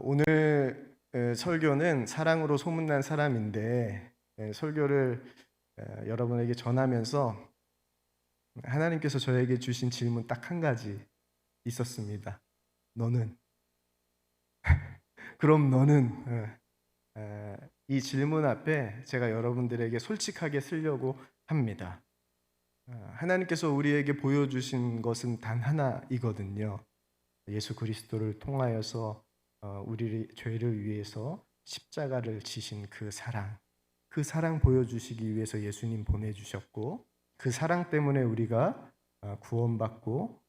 오늘 설교는 사랑으로 소문난 사람인데 설교를 여러분에게 전하면서 하나님께서 저에게 주신 질문 딱 한 가지 있었습니다. 너는? 그럼 너는? 이 질문 앞에 제가 여러분들에게 솔직하게 쓰려고 합니다. 하나님께서 우리에게 보여주신 것은 단 하나이거든요. 예수 그리스도를 통하여서 우리 죄를 위해서 십자가를 지신 그 사랑 보여주시기 위해서 예수님 보내주셨고, 그 사랑 때문에 우리가 구원받고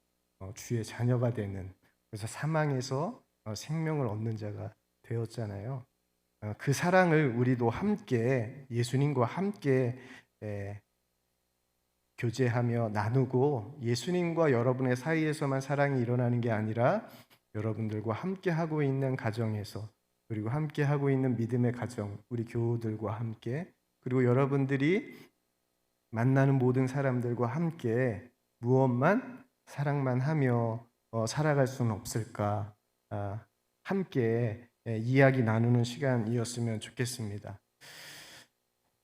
주의 자녀가 되는, 그래서 사망에서 생명을 얻는 자가 되었잖아요. 그 사랑을 우리도 함께 예수님과 함께 교제하며 나누고, 예수님과 여러분의 사이에서만 사랑이 일어나는 게 아니라 여러분들과 함께 하고 있는 가정에서, 그리고 함께 하고 있는 믿음의 가정, 우리 교우들과 함께, 그리고 여러분들이 만나는 모든 사람들과 함께 무엇만 사랑만 하며 살아갈 수는 없을까? 함께 이야기 나누는 시간이었으면 좋겠습니다.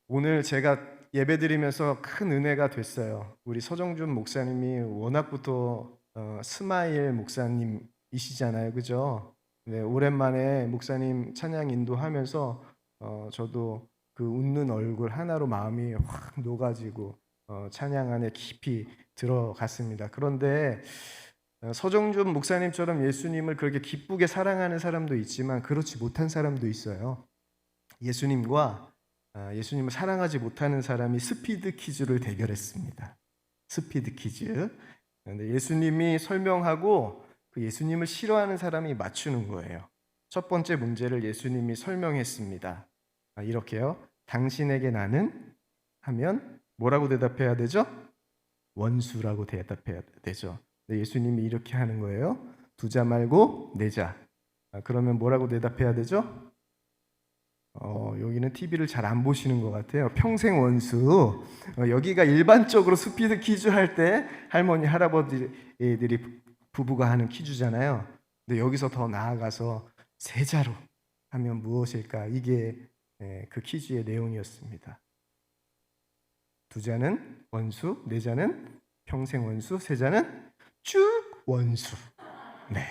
오늘 제가 예배드리면서 큰 은혜가 됐어요. 우리 서정준 목사님이 워낙부터 스마일 목사님이시잖아요, 그죠? 네, 오랜만에 목사님 찬양 인도하면서 저도 그 웃는 얼굴 하나로 마음이 확 녹아지고 찬양 안에 깊이 들어갔습니다. 그런데 서정준 목사님처럼 예수님을 그렇게 기쁘게 사랑하는 사람도 있지만 그렇지 못한 사람도 있어요. 예수님을 사랑하지 못하는 사람이 스피드 퀴즈를 대결했습니다. 스피드 퀴즈. 그런데 예수님이 설명하고 그 예수님을 싫어하는 사람이 맞추는 거예요. 첫 번째 문제를 예수님이 설명했습니다. 이렇게요. 당신에게 나는 하면 뭐라고 대답해야 되죠? 원수라고 대답해야 되죠. 예수님이 이렇게 하는 거예요. 두 자 말고 네 자. 그러면 뭐라고 대답해야 되죠? 여기는 TV를 잘 안 보시는 것 같아요. 평생 원수. 여기가 일반적으로 스피드 퀴즈 할 때 할머니, 할아버지들이 부부가 하는 퀴즈잖아요. 근데 여기서 더 나아가서 세자로 하면 무엇일까? 이게 그 퀴즈의 내용이었습니다. 두 자는 원수, 네 자는 평생 원수, 세 자는 쭉 원수. 네.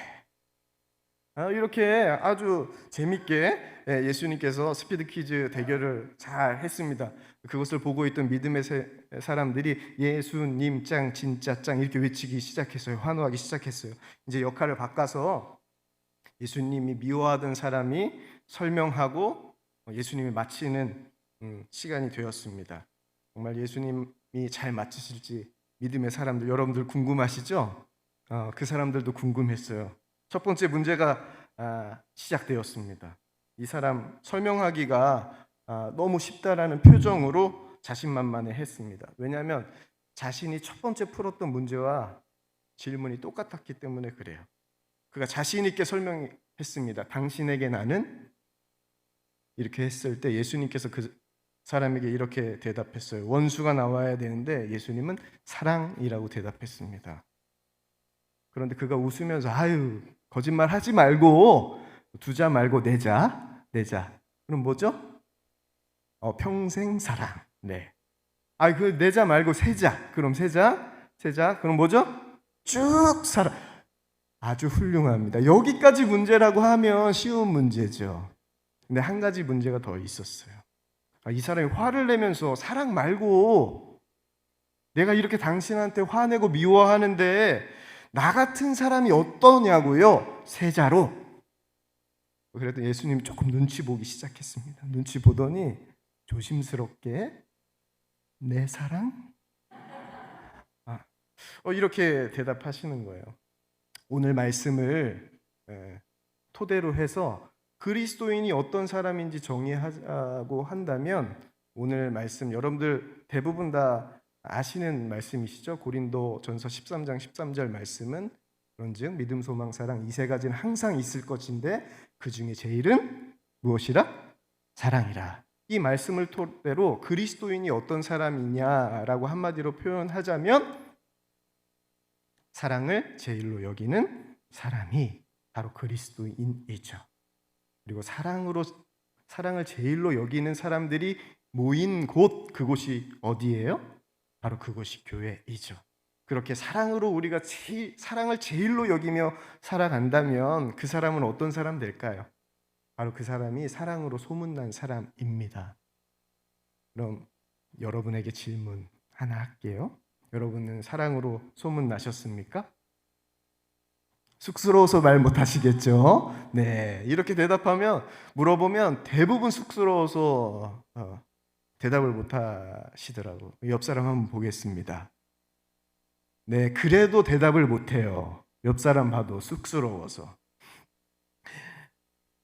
이렇게 아주 재밌게 예수님께서 스피드 퀴즈 대결을 잘 했습니다. 그것을 보고 있던 믿음의 사람들이 예수님 짱 진짜 짱 이렇게 외치기 시작했어요. 환호하기 시작했어요. 이제 역할을 바꿔서 예수님이 미워하던 사람이 설명하고 예수님이 마치는 시간이 되었습니다. 정말 예수님이 잘 마치실지 믿음의 사람들, 여러분들 궁금하시죠? 그 사람들도 궁금했어요. 첫 번째 문제가 시작되었습니다. 이 사람 설명하기가 너무 쉽다라는 표정으로 자신만만해 했습니다. 왜냐하면 자신이 첫 번째 풀었던 문제와 질문이 똑같았기 때문에 그래요. 그가 자신 있게 설명했습니다. 당신에게 나는? 이렇게 했을 때 예수님께서 그 사람에게 이렇게 대답했어요. 원수가 나와야 되는데 예수님은 사랑이라고 대답했습니다. 그런데 그가 웃으면서 아유 거짓말 하지 말고 두 자 말고 네 자. 그럼 뭐죠? 평생 사랑. 네. 그 네 자 말고 세 자. 그럼 세 자. 그럼 뭐죠? 쭉 사랑. 아주 훌륭합니다. 여기까지 문제라고 하면 쉬운 문제죠. 근데 한 가지 문제가 더 있었어요. 이 사람이 화를 내면서 사랑 말고 내가 이렇게 당신한테 화내고 미워하는데 나 같은 사람이 어떠냐고요? 세자로. 그래도 예수님이 조금 눈치 보기 시작했습니다. 눈치 보더니 조심스럽게 내 사랑? 이렇게 대답하시는 거예요. 오늘 말씀을 토대로 해서 그리스도인이 어떤 사람인지 정의하고 한다면 오늘 말씀 여러분들 대부분 다 아시는 말씀이시죠? 고린도전서 13장 13절 말씀은 그런즉 믿음, 소망, 사랑 이 세 가지는 항상 있을 것인데 그 중에 제일은 무엇이라? 사랑이라. 이 말씀을 토대로 그리스도인이 어떤 사람이냐라고 한마디로 표현하자면 사랑을 제일로 여기는 사람이 바로 그리스도인이죠. 그리고 사랑을 제일로 여기는 사람들이 모인 곳, 그곳이 어디예요? 바로 그곳이 교회이죠. 그렇게 사랑으로 우리가 사랑을 제일로 여기며 살아간다면 그 사람은 어떤 사람 될까요? 바로 그 사람이 사랑으로 소문난 사람입니다. 그럼 여러분에게 질문 하나 할게요. 여러분은 사랑으로 소문나셨습니까? 쑥스러워서 말 못하시겠죠? 네, 이렇게 물어보면 대부분 쑥스러워서 대답을 못하시더라고요. 옆 사람 한번 보겠습니다. 네, 그래도 대답을 못해요. 옆 사람 봐도 쑥스러워서.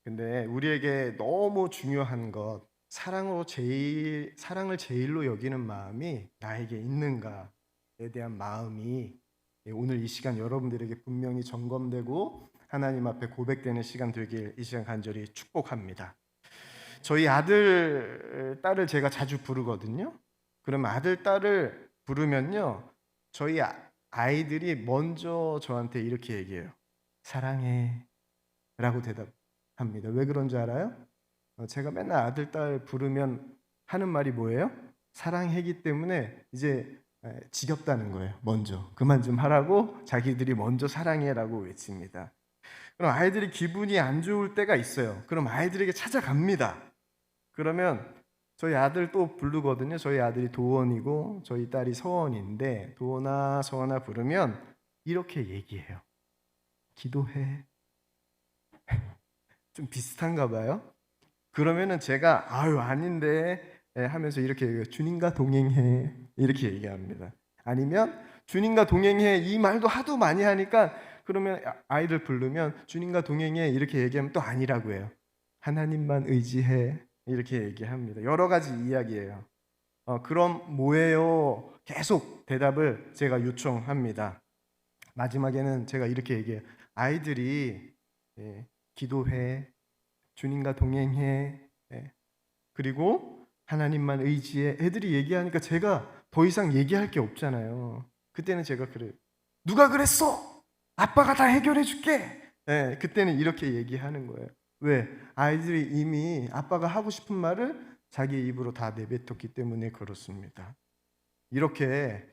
근데 우리에게 너무 중요한 것, 사랑을 제일로 여기는 마음이 나에게 있는가에 대한 마음이 오늘 이 시간 여러분들에게 분명히 점검되고 하나님 앞에 고백되는 시간 되길 이 시간 간절히 축복합니다. 저희 아들, 딸을 제가 자주 부르거든요. 그럼 아들, 딸을 부르면요, 저희 아이들이 먼저 저한테 이렇게 얘기해요. 사랑해 라고 대답합니다. 왜 그런 줄 알아요? 제가 맨날 아들, 딸 부르면 하는 말이 뭐예요? 사랑해기 때문에 이제 지겹다는 거예요. 먼저 그만 좀 하라고 자기들이 먼저 사랑해라고 외칩니다. 그럼 아이들이 기분이 안 좋을 때가 있어요. 그럼 아이들에게 찾아갑니다. 그러면 저희 아들 또 부르거든요. 저희 아들이 도원이고 저희 딸이 서원인데 도원아 서원아 부르면 이렇게 얘기해요. 기도해. 좀 비슷한가 봐요. 그러면은 제가 아유 아닌데 하면서 이렇게 얘기해요. 주님과 동행해 이렇게 얘기합니다. 아니면 주님과 동행해 이 말도 하도 많이 하니까 그러면 아이들 부르면 주님과 동행해 이렇게 얘기하면 또 아니라고 해요. 하나님만 의지해 이렇게 얘기합니다. 여러 가지 이야기예요. 그럼 뭐예요? 계속 대답을 제가 요청합니다. 마지막에는 제가 이렇게 얘기해요. 아이들이 기도해 주님과 동행해 그리고 하나님만 의지해 애들이 얘기하니까 제가 더 이상 얘기할 게 없잖아요. 그때는 제가 그래요. 누가 그랬어? 아빠가 다 해결해 줄게. 그때는 이렇게 얘기하는 거예요. 왜? 아이들이 이미 아빠가 하고 싶은 말을 자기 입으로 다 내뱉었기 때문에 그렇습니다. 이렇게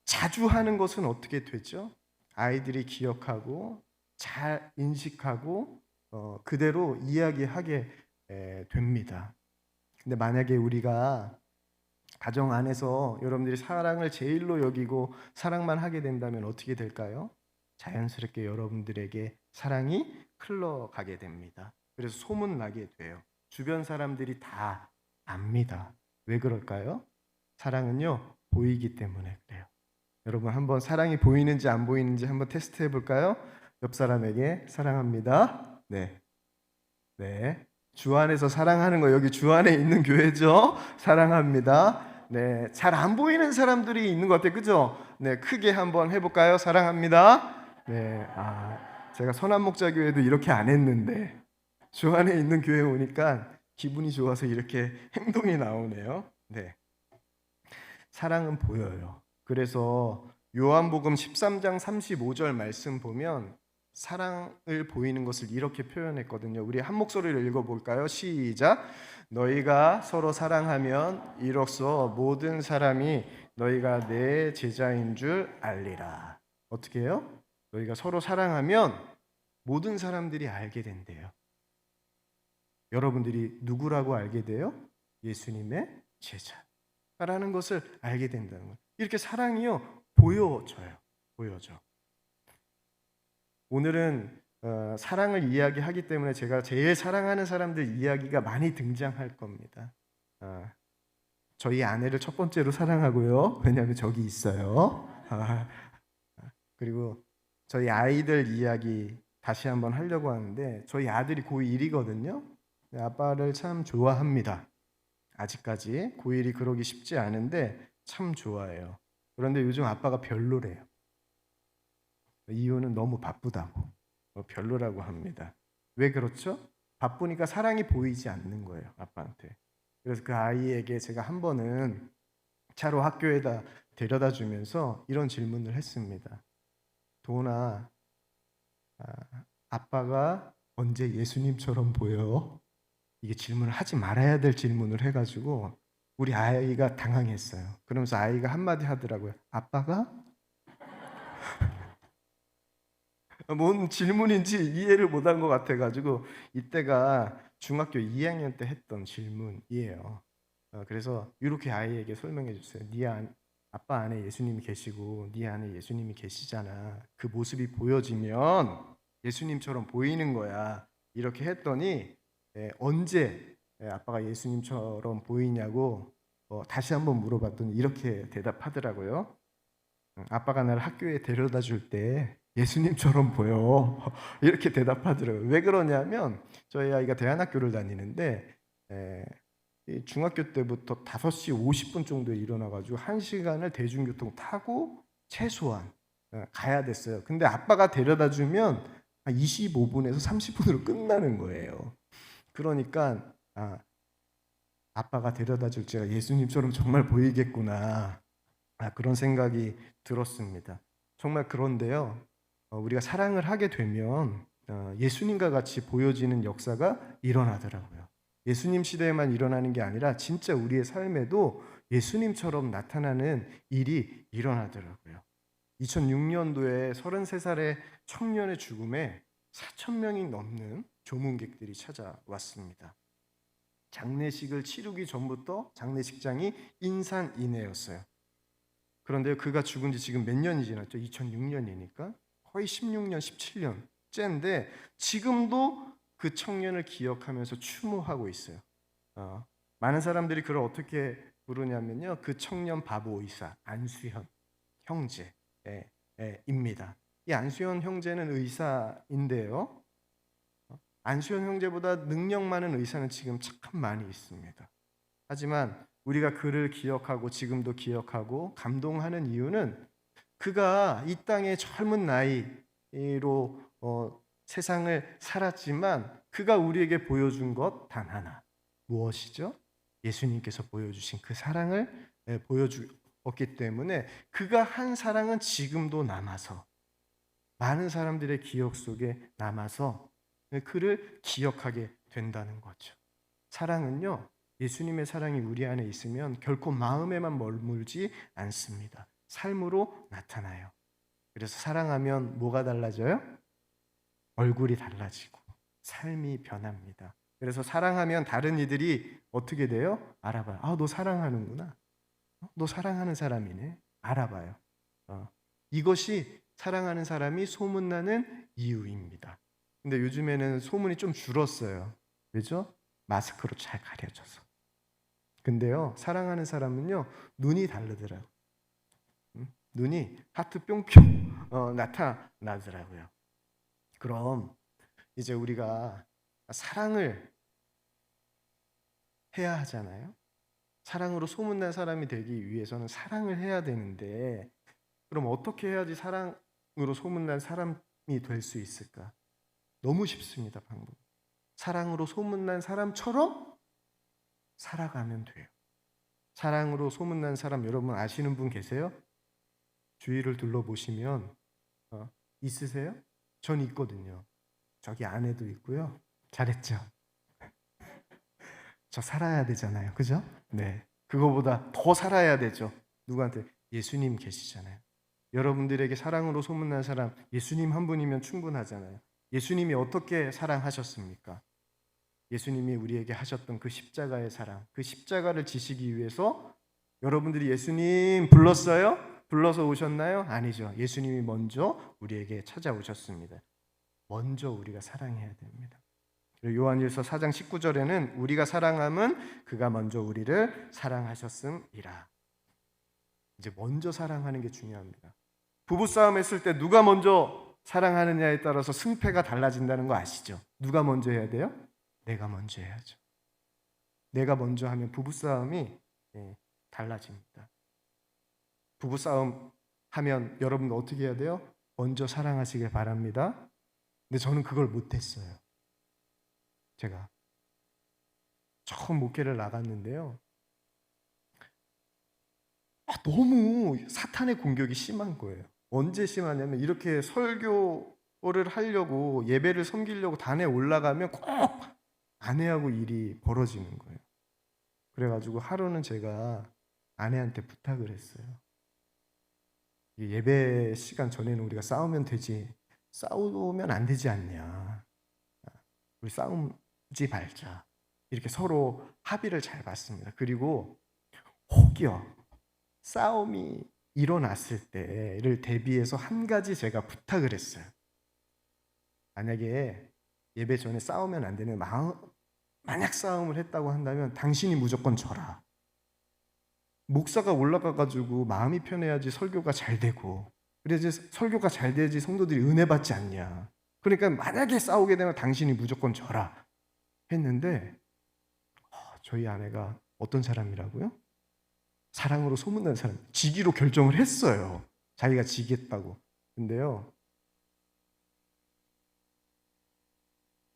자주 하는 것은 어떻게 되죠? 아이들이 기억하고 잘 인식하고 그대로 이야기하게 됩니다. 근데 만약에 우리가 가정 안에서 여러분들이 사랑을 제일로 여기고 사랑만 하게 된다면 어떻게 될까요? 자연스럽게 여러분들에게 사랑이 흘러가게 됩니다. 그래서 소문나게 돼요. 주변 사람들이 다 압니다. 왜 그럴까요? 사랑은요, 보이기 때문에 그래요. 여러분 한번 사랑이 보이는지 안 보이는지 한번 테스트 해볼까요? 옆 사람에게 사랑합니다. 네. 네. 주 안에서 사랑하는 거 여기 주 안에 있는 교회죠. 사랑합니다. 네. 잘 안 보이는 사람들이 있는 것 같아요. 그죠? 네. 크게 한번 해볼까요? 사랑합니다. 네. 제가 선한목자교회도 이렇게 안 했는데 주 안에 있는 교회 오니까 기분이 좋아서 이렇게 행동이 나오네요. 네. 사랑은 보여요. 그래서 요한복음 13장 35절 말씀 보면 사랑을 보이는 것을 이렇게 표현했거든요. 우리 한 목소리로 읽어볼까요? 시작. 너희가 서로 사랑하면 이로써 모든 사람이 너희가 내 제자인 줄 알리라. 어떻게 해요? 너희가 서로 사랑하면 모든 사람들이 알게 된대요. 여러분들이 누구라고 알게 돼요? 예수님의 제자라는 것을 알게 된다는 거예요. 이렇게 사랑이요 보여져. 오늘은 사랑을 이야기하기 때문에 제가 제일 사랑하는 사람들 이야기가 많이 등장할 겁니다. 저희 아내를 첫 번째로 사랑하고요. 왜냐하면 저기 있어요. 그리고 저희 아이들 이야기 다시 한번 하려고 하는데 저희 아들이 고1이거든요. 아빠를 참 좋아합니다. 아직까지 고1이 그러기 쉽지 않은데 참 좋아해요. 그런데 요즘 아빠가 별로래요. 이유는 너무 바쁘다고 별로라고 합니다. 왜 그렇죠? 바쁘니까 사랑이 보이지 않는 거예요, 아빠한테. 그래서 그 아이에게 제가 한 번은 차로 학교에다 데려다 주면서 이런 질문을 했습니다. 도훈아, 아빠가 언제 예수님처럼 보여요? 이게 질문을 하지 말아야 될 질문을 해가지고 우리 아이가 당황했어요. 그러면서 아이가 한마디 하더라고요. 아빠가? 뭔 질문인지 이해를 못한 것 같아가지고 이때가 중학교 2학년 때 했던 질문이에요. 그래서 이렇게 아이에게 설명해 주세요. 아빠 안에 예수님이 계시고 네 안에 예수님이 계시잖아. 그 모습이 보여지면 예수님처럼 보이는 거야. 이렇게 했더니 언제 아빠가 예수님처럼 보이냐고 다시 한번 물어봤더니 이렇게 대답하더라고요. 아빠가 나를 학교에 데려다 줄 때 예수님처럼 보여. 이렇게 대답하더라고요. 왜 그러냐면 저희 아이가 대안학교를 다니는데 이 중학교 때부터 5시 50분 정도에 일어나가지고 1시간을 대중교통 타고 최소한 가야 됐어요. 근데 아빠가 데려다 주면 한 25분에서 30분으로 끝나는 거예요. 그러니까 아빠가 데려다 줄 제가 예수님처럼 정말 보이겠구나. 그런 생각이 들었습니다. 정말 그런데요. 우리가 사랑을 하게 되면 예수님과 같이 보여지는 역사가 일어나더라고요. 예수님 시대에만 일어나는 게 아니라 진짜 우리의 삶에도 예수님처럼 나타나는 일이 일어나더라고요. 2006년도에 33살의 청년의 죽음에 4천 명이 넘는 조문객들이 찾아왔습니다. 장례식을 치르기 전부터 장례식장이 인산인해였어요. 그런데 그가 죽은 지 지금 몇 년이 지났죠? 2006년이니까 거의 16년, 17년째인데 지금도 그 청년을 기억하면서 추모하고 있어요. 많은 사람들이 그를 어떻게 부르냐면요, 그 청년 바보 의사 안수현 형제입니다. 이 안수현 형제는 의사인데요. 안수현 형제보다 능력 많은 의사는 지금 참 많이 있습니다. 하지만 우리가 그를 기억하고 지금도 기억하고 감동하는 이유는 그가 이 땅의 젊은 나이로 세상을 살았지만 그가 우리에게 보여준 것 단 하나. 무엇이죠? 예수님께서 보여주신 그 사랑을 보여주었기 때문에 그가 한 사랑은 지금도 남아서 많은 사람들의 기억 속에 남아서 그를 기억하게 된다는 거죠. 사랑은요, 예수님의 사랑이 우리 안에 있으면 결코 마음에만 머물지 않습니다. 삶으로 나타나요. 그래서 사랑하면 뭐가 달라져요? 얼굴이 달라지고 삶이 변합니다. 그래서 사랑하면 다른 이들이 어떻게 돼요? 알아봐요. 너 사랑하는구나. 너 사랑하는 사람이네. 알아봐요. 이것이 사랑하는 사람이 소문나는 이유입니다. 근데 요즘에는 소문이 좀 줄었어요. 왜죠? 마스크로 잘 가려져서. 근데요, 사랑하는 사람은요, 눈이 다르더라고요. 눈이 하트 뿅뿅 나타나더라고요. 그럼 이제 우리가 사랑을 해야 하잖아요. 사랑으로 소문난 사람이 되기 위해서는 사랑을 해야 되는데 그럼 어떻게 해야지 사랑으로 소문난 사람이 될 수 있을까? 너무 쉽습니다, 방법. 사랑으로 소문난 사람처럼 살아가면 돼요. 사랑으로 소문난 사람 여러분 아시는 분 계세요? 주위를 둘러보시면 있으세요? 전 있거든요. 저기 안에도 있고요. 잘했죠? 저 살아야 되잖아요. 그죠? 네. 그거보다 더 살아야 되죠. 누구한테? 예수님 계시잖아요. 여러분들에게 사랑으로 소문난 사람 예수님 한 분이면 충분하잖아요. 예수님이 어떻게 사랑하셨습니까? 예수님이 우리에게 하셨던 그 십자가의 사랑, 그 십자가를 지시기 위해서 여러분들이 예수님 불렀어요? 불러서 오셨나요? 아니죠. 예수님이 먼저 우리에게 찾아오셨습니다. 먼저 우리가 사랑해야 됩니다. 요한일서 4장 19절에는 우리가 사랑함은 그가 먼저 우리를 사랑하셨음이라. 이제 먼저 사랑하는 게 중요합니다. 부부싸움 했을 때 누가 먼저 사랑하느냐에 따라서 승패가 달라진다는 거 아시죠? 누가 먼저 해야 돼요? 내가 먼저 해야죠. 내가 먼저 하면 부부싸움이 달라집니다. 부부싸움 하면 여러분 어떻게 해야 돼요? 먼저 사랑하시길 바랍니다. 근데 저는 그걸 못했어요. 제가 처음 목회를 나갔는데요. 너무 사탄의 공격이 심한 거예요. 언제 심하냐면 이렇게 설교 거를 하려고 예배를 섬기려고 단에 올라가면 꼭 아내하고 일이 벌어지는 거예요. 그래가지고 하루는 제가 아내한테 부탁을 했어요. 예배 시간 전에는 우리가 싸우면 안 되지 않냐. 우리 싸우지 말자. 이렇게 서로 합의를 잘 봤습니다. 그리고 혹여 싸움이 일어났을 때를 대비해서 한 가지 제가 부탁을 했어요. 만약에 예배 전에 싸우면 안 되는 만약 싸움을 했다고 한다면 당신이 무조건 져라. 목사가 올라가가지고 마음이 편해야지 설교가 잘 되고, 그래야지 설교가 잘 돼야지 성도들이 은혜 받지 않냐. 그러니까 만약에 싸우게 되면 당신이 무조건 져라 했는데, 저희 아내가 어떤 사람이라고요? 사랑으로 소문난 사람, 지기로 결정을 했어요. 자기가 지겠다고. 근데요,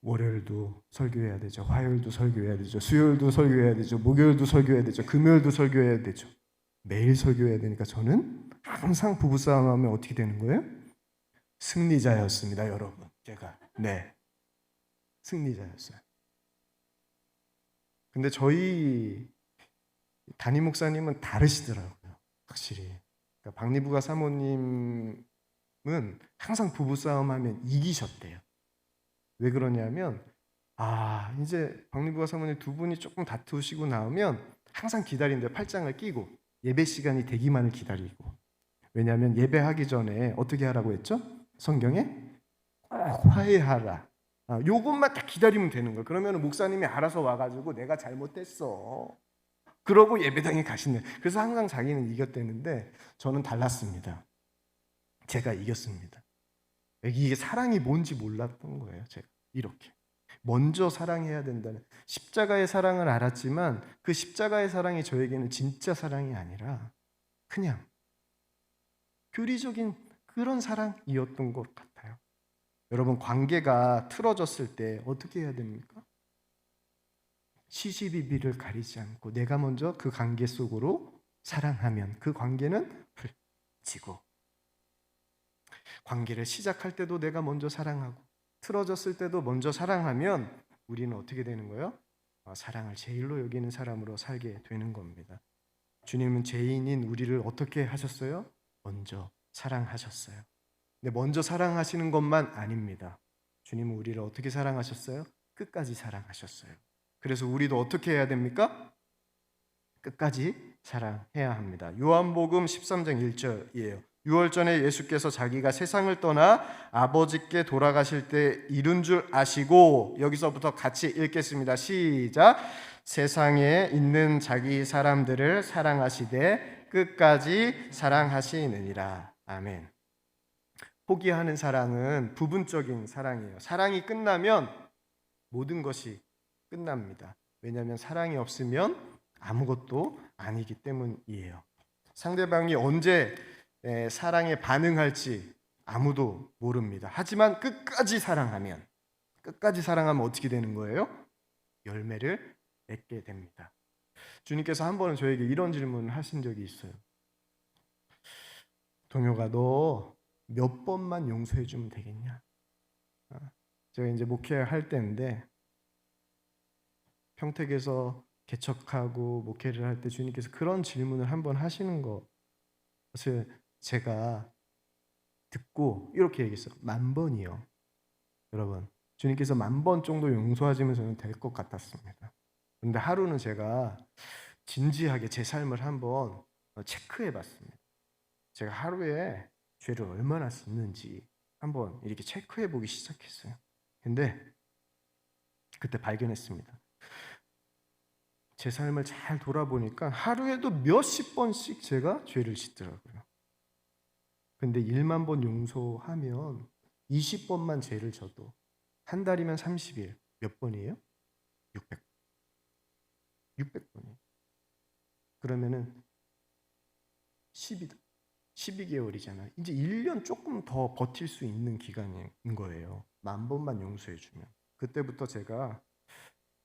월요일도 설교해야 되죠. 화요일도 설교해야 되죠. 수요일도 설교해야 되죠. 목요일도 설교해야 되죠. 금요일도 설교해야 되죠. 매일 설교해야 되니까 저는 항상 부부싸움 하면 어떻게 되는 거예요? 승리자였습니다, 여러분. 제가. 네. 승리자였어요. 근데 저희 담임 목사님은 다르시더라고요. 확실히. 그러니까 박리부가 사모님은 항상 부부싸움 하면 이기셨대요. 왜 그러냐면 이제 박리부가 사모님 두 분이 조금 다투시고 나오면 항상 기다린대요. 팔짱을 끼고 예배 시간이 되기만을 기다리고. 왜냐하면 예배하기 전에 어떻게 하라고 했죠? 성경에 화해하라. 요것만 딱 기다리면 되는 거예요. 그러면 목사님이 알아서 와가지고 내가 잘못했어 그러고 예배당에 가시네. 그래서 항상 자기는 이겼대는데 저는 달랐습니다. 제가 이겼습니다. 이게 사랑이 뭔지 몰랐던 거예요. 제가 이렇게 먼저 사랑해야 된다는 십자가의 사랑을 알았지만 그 십자가의 사랑이 저에게는 진짜 사랑이 아니라 그냥 교리적인 그런 사랑이었던 것 같아요. 여러분, 관계가 틀어졌을 때 어떻게 해야 됩니까? 시시비비를 가리지 않고 내가 먼저 그 관계 속으로 사랑하면 그 관계는 지고, 관계를 시작할 때도 내가 먼저 사랑하고 틀어졌을 때도 먼저 사랑하면 우리는 어떻게 되는 거예요? 사랑을 제일로 여기는 사람으로 살게 되는 겁니다. 주님은 죄인인 우리를 어떻게 하셨어요? 먼저 사랑하셨어요. 근데 먼저 사랑하시는 것만 아닙니다. 주님은 우리를 어떻게 사랑하셨어요? 끝까지 사랑하셨어요. 그래서 우리도 어떻게 해야 됩니까? 끝까지 사랑해야 합니다. 요한복음 13장 1절이에요. 유월전에 예수께서 자기가 세상을 떠나 아버지께 돌아가실 때 이룬 줄 아시고, 여기서부터 같이 읽겠습니다. 시작. 세상에 있는 자기 사람들을 사랑하시되 끝까지 사랑하시느니라. 아멘. 포기하는 사랑은 부분적인 사랑이에요. 사랑이 끝나면 모든 것이 끝납니다. 왜냐하면 사랑이 없으면 아무것도 아니기 때문이에요. 상대방이 언제 사랑에 반응할지 아무도 모릅니다. 하지만 끝까지 사랑하면 어떻게 되는 거예요? 열매를 맺게 됩니다. 주님께서 한 번은 저에게 이런 질문을 하신 적이 있어요. 동효가, 너 몇 번만 용서해 주면 되겠냐? 제가 이제 목회할 때인데 평택에서 개척하고 목회를 할 때 주님께서 그런 질문을 한 번 하시는 것을 제가 듣고 이렇게 얘기했어요. 10,000번이요. 여러분, 주님께서 10,000번 정도 용서하시면 저는 될 것 같았습니다. 그런데 하루는 제가 진지하게 제 삶을 한번 체크해 봤습니다. 제가 하루에 죄를 얼마나 짓는지 한번 이렇게 체크해 보기 시작했어요. 근데 그때 발견했습니다. 제 삶을 잘 돌아보니까 하루에도 몇십 번씩 제가 죄를 짓더라고요. 근데 1만 번 용서하면 20번만 죄를 져도 한 달이면 30일 몇 번이에요? 600번. 600번이에요. 그러면은 12개월이잖아요. 이제 1년 조금 더 버틸 수 있는 기간인 거예요. 10,000번만 용서해 주면. 그때부터 제가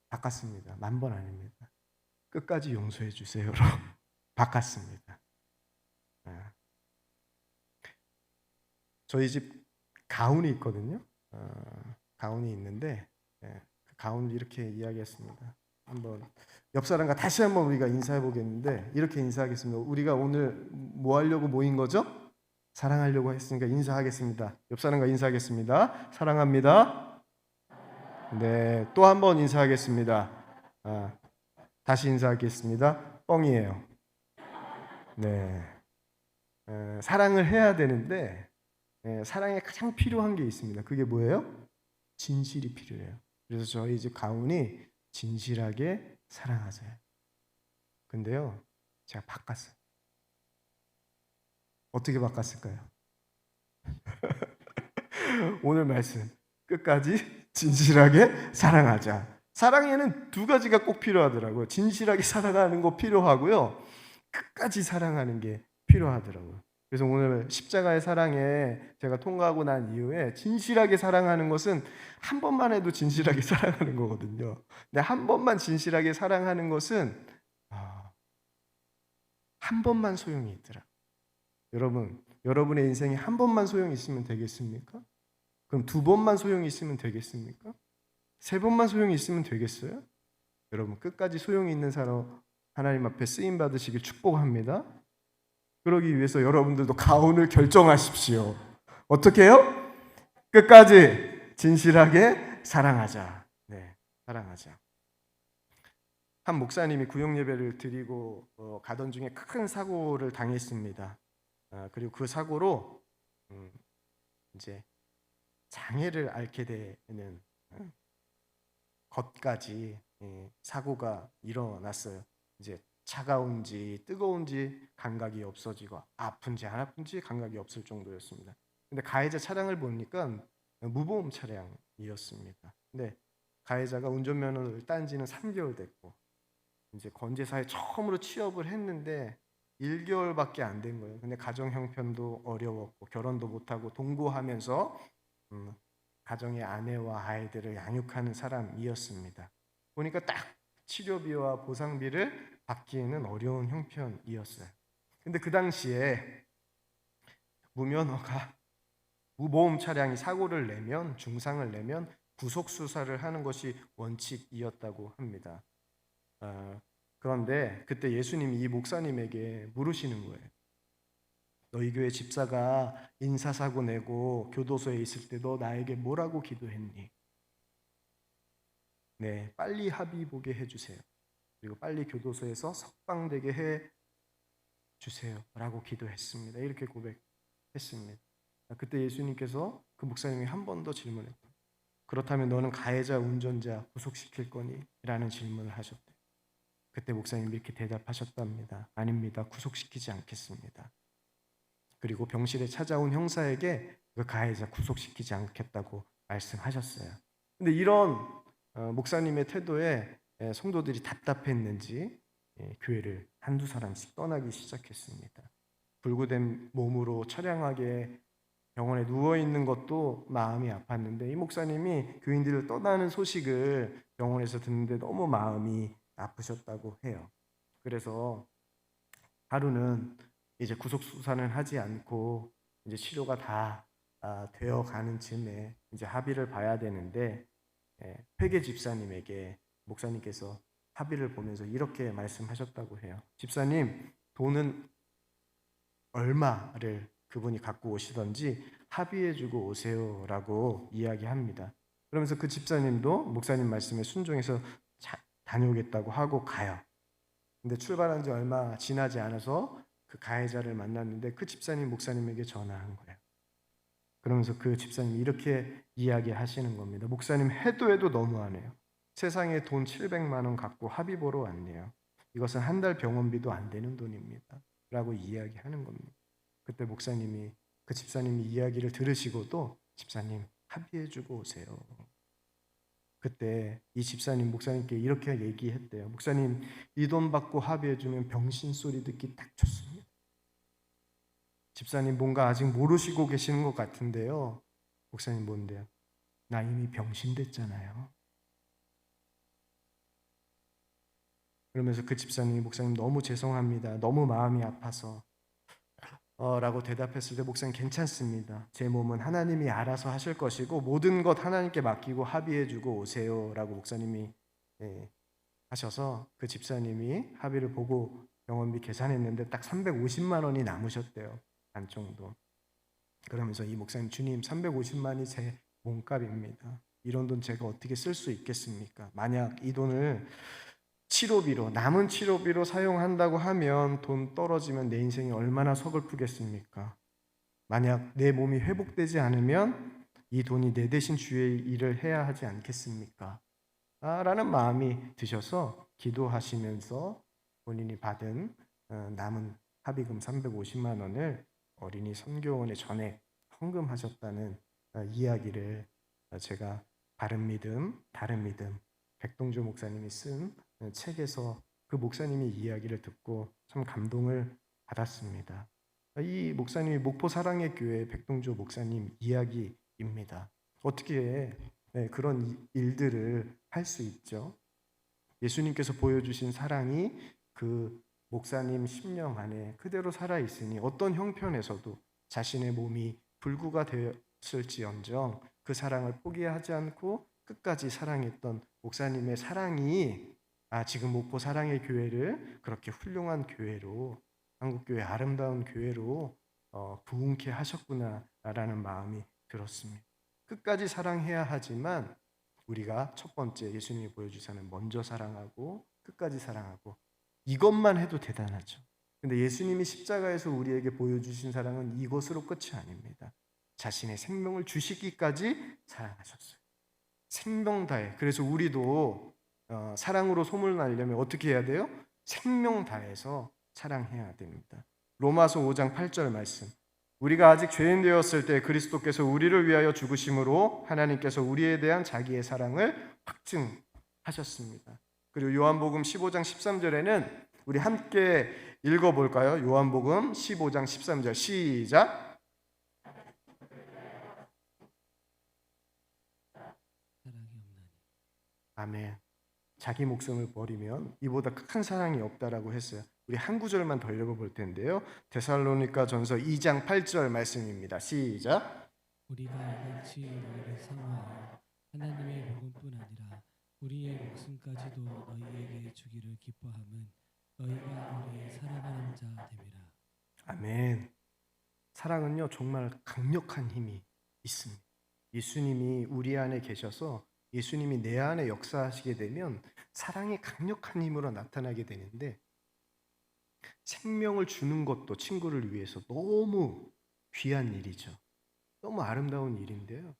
바꿨습니다. 10,000번 아닙니다. 끝까지 용서해 주세요로 바꿨습니다. 저희 집 가운이 있거든요. 가운이 있는데 그 가운을 이렇게 이야기했습니다. 한번 옆 사람과 다시 한번 우리가 인사해 보겠는데 이렇게 인사하겠습니다. 우리가 오늘 뭐 하려고 모인 거죠? 사랑하려고 했으니까 인사하겠습니다. 옆 사람과 인사하겠습니다. 사랑합니다. 네, 또 한 번 인사하겠습니다. 다시 인사하겠습니다. 뻥이에요. 네, 사랑을 해야 되는데 사랑에 가장 필요한 게 있습니다. 그게 뭐예요? 진실이 필요해요. 그래서 저희 집 가훈이 진실하게 사랑하세요. 근데요, 제가 바꿨어요. 어떻게 바꿨을까요? 오늘 말씀 끝까지 진실하게 사랑하자. 사랑에는 두 가지가 꼭 필요하더라고요. 진실하게 사랑하는 거 필요하고요. 끝까지 사랑하는 게 필요하더라고요. 그래서 오늘 십자가의 사랑에 제가 통과하고 난 이후에 진실하게 사랑하는 것은 한 번만 해도 진실하게 사랑하는 거거든요. 근데 한 번만 진실하게 사랑하는 것은 한 번만 소용이 있더라. 여러분의 인생에 한 번만 소용이 있으면 되겠습니까? 그럼 두 번만 소용이 있으면 되겠습니까? 세 번만 소용이 있으면 되겠어요? 여러분 끝까지 소용이 있는 사람 하나님 앞에 쓰임 받으시길 축복합니다. 그러기 위해서 여러분들도 가온을 결정하십시오. 어떻게 해요? 끝까지 진실하게 사랑하자. 네, 사랑하자. 한 목사님이 구역 예배를 드리고 가던 중에 큰 사고를 당했습니다. 그리고 그 사고로 이제 장애를 앓게 되는 것까지 사고가 일어났어요. 이제 차가운지 뜨거운지 감각이 없어지고 아픈지 안 아픈지 감각이 없을 정도였습니다. 근데 가해자 차량을 보니까 무보험 차량이었습니다. 근데 가해자가 운전면허를 딴 지는 3개월 됐고 이제 건재사에 처음으로 취업을 했는데 1개월밖에 안 된 거예요. 근데 가정 형편도 어려웠고 결혼도 못하고 동거하면서 가정의 아내와 아이들을 양육하는 사람이었습니다. 보니까 딱 치료비와 보상비를 받기에는 어려운 형편이었어요. 근데 그 당시에 무면허가 무보험 차량이 사고를 내면 중상을 내면 구속 수사를 하는 것이 원칙이었다고 합니다. 그런데 그때 예수님이 이 목사님에게 물으시는 거예요. 너희 교회 집사가 인사사고 내고 교도소에 있을 때 너 나에게 뭐라고 기도했니? 네, 빨리 합의 보게 해주세요. 그리고 빨리 교도소에서 석방되게 해 주세요라고 기도했습니다. 이렇게 고백했습니다. 그때 예수님께서 그 목사님이 한 번 더 질문했고, 그렇다면 너는 가해자 운전자 구속시킬 거니? 라는 질문을 하셨대요. 그때 목사님이 이렇게 대답하셨답니다. 아닙니다. 구속시키지 않겠습니다. 그리고 병실에 찾아온 형사에게 그 가해자 구속시키지 않겠다고 말씀하셨어요. 근데 이런 목사님의 태도에 성도들이 답답했는지 교회를 한두 사람씩 떠나기 시작했습니다. 불구된 몸으로 처량하게 병원에 누워있는 것도 마음이 아팠는데 이 목사님이 교인들을 떠나는 소식을 병원에서 듣는데 너무 마음이 아프셨다고 해요. 그래서 하루는 이제 구속 수사는 하지 않고 이제 치료가 다 되어 가는 즈음에 이제 합의를 봐야 되는데 회계 집사님에게 목사님께서 합의를 보면서 이렇게 말씀하셨다고 해요. 집사님, 돈은 얼마를 그분이 갖고 오시던지 합의해주고 오세요라고 이야기합니다. 그러면서 그 집사님도 목사님 말씀에 순종해서 다녀오겠다고 하고 가요. 근데 출발한 지 얼마 지나지 않아서 그 가해자를 만났는데 그 집사님 목사님에게 전화한 거예요. 그러면서 그 집사님이 이렇게 이야기하시는 겁니다. 목사님 해도 너무하네요. 세상에 돈 700만 원 갖고 합의 보러 왔네요. 이것은 한 달 병원비도 안 되는 돈입니다. 라고 이야기하는 겁니다. 그때 목사님이 그 집사님이 이야기를 들으시고도 집사님 합의해주고 오세요. 그때 이 집사님 목사님께 이렇게 얘기했대요. 목사님 이 돈 받고 합의해주면 병신 소리 듣기 딱 좋습니다. 집사님 뭔가 아직 모르시고 계시는 것 같은데요. 목사님 뭔데요? 나 이미 병신 됐잖아요. 그러면서 그 집사님이 목사님 너무 죄송합니다. 너무 마음이 아파서 라고 대답했을 때 목사님 괜찮습니다. 제 몸은 하나님이 알아서 하실 것이고 모든 것 하나님께 맡기고 합의해주고 오세요 라고 목사님이 하셔서 그 집사님이 합의를 보고 병원비 계산했는데 딱 350만 원이 남으셨대요. 반 정도. 그러면서 이 목사님, 주님 350만이 제 몸값입니다. 이런 돈 제가 어떻게 쓸 수 있겠습니까? 만약 이 돈을 치료비로, 남은 치료비로 사용한다고 하면 돈 떨어지면 내 인생이 얼마나 서글프겠습니까? 만약 내 몸이 회복되지 않으면 이 돈이 내 대신 주의 일을 해야 하지 않겠습니까? 라는 마음이 드셔서 기도하시면서 본인이 받은 남은 합의금 350만 원을 어린이 선교원에 전액 헌금하셨다는 이야기를 제가 바른 믿음, 다른 믿음 백동조 목사님이 쓴 책에서 그 목사님의 이야기를 듣고 참 감동을 받았습니다. 이 목사님이 목포 사랑의 교회 백동조 목사님 이야기입니다. 어떻게 그런 일들을 할 수 있죠? 예수님께서 보여주신 사랑이 그 목사님 심령 안에 그대로 살아있으니 어떤 형편에서도 자신의 몸이 불구가 되었을지언정 그 사랑을 포기하지 않고 끝까지 사랑했던 목사님의 사랑이 지금 목포 사랑의 교회를 그렇게 훌륭한 교회로, 한국교회 아름다운 교회로 부흥케 하셨구나라는 마음이 들었습니다. 끝까지 사랑해야 하지만 우리가 첫 번째 예수님이 보여주사는 먼저 사랑하고 끝까지 사랑하고 이것만 해도 대단하죠. 근데 예수님이 십자가에서 우리에게 보여주신 사랑은 이것으로 끝이 아닙니다. 자신의 생명을 주시기까지 사랑하셨어요. 생명 다해. 그래서 우리도 사랑으로 소문나려면 어떻게 해야 돼요? 생명 다해서 사랑해야 됩니다. 로마서 5장 8절 말씀. 우리가 아직 죄인 되었을 때 그리스도께서 우리를 위하여 죽으심으로 하나님께서 우리에 대한 자기의 사랑을 확증하셨습니다. 그리고 요한복음 15장 13절에는 우리 함께 읽어볼까요? 요한복음 15장 13절 시작. 아멘. 자기 목숨을 버리면 이보다 큰 사랑이 없다라고 했어요. 우리 한 구절만 더 읽어볼 텐데요. 데살로니가 전서 2장 8절 말씀입니다. 시작. 우리가 이같이 너희를 사모하여 하나님의 복음뿐 아니라 우리의 목숨까지도 너희에게 주기를 기뻐함은 너희가 우리의 사랑하는 자 됨이라. 아멘. 사랑은요 정말 강력한 힘이 있습니다. 예수님이 우리 안에 계셔서 예수님이 내 안에 역사하시게 되면 사랑이 강력한 힘으로 나타나게 되는데 생명을 주는 것도 친구를 위해서 너무 귀한 일이죠. 너무 아름다운 일인데요.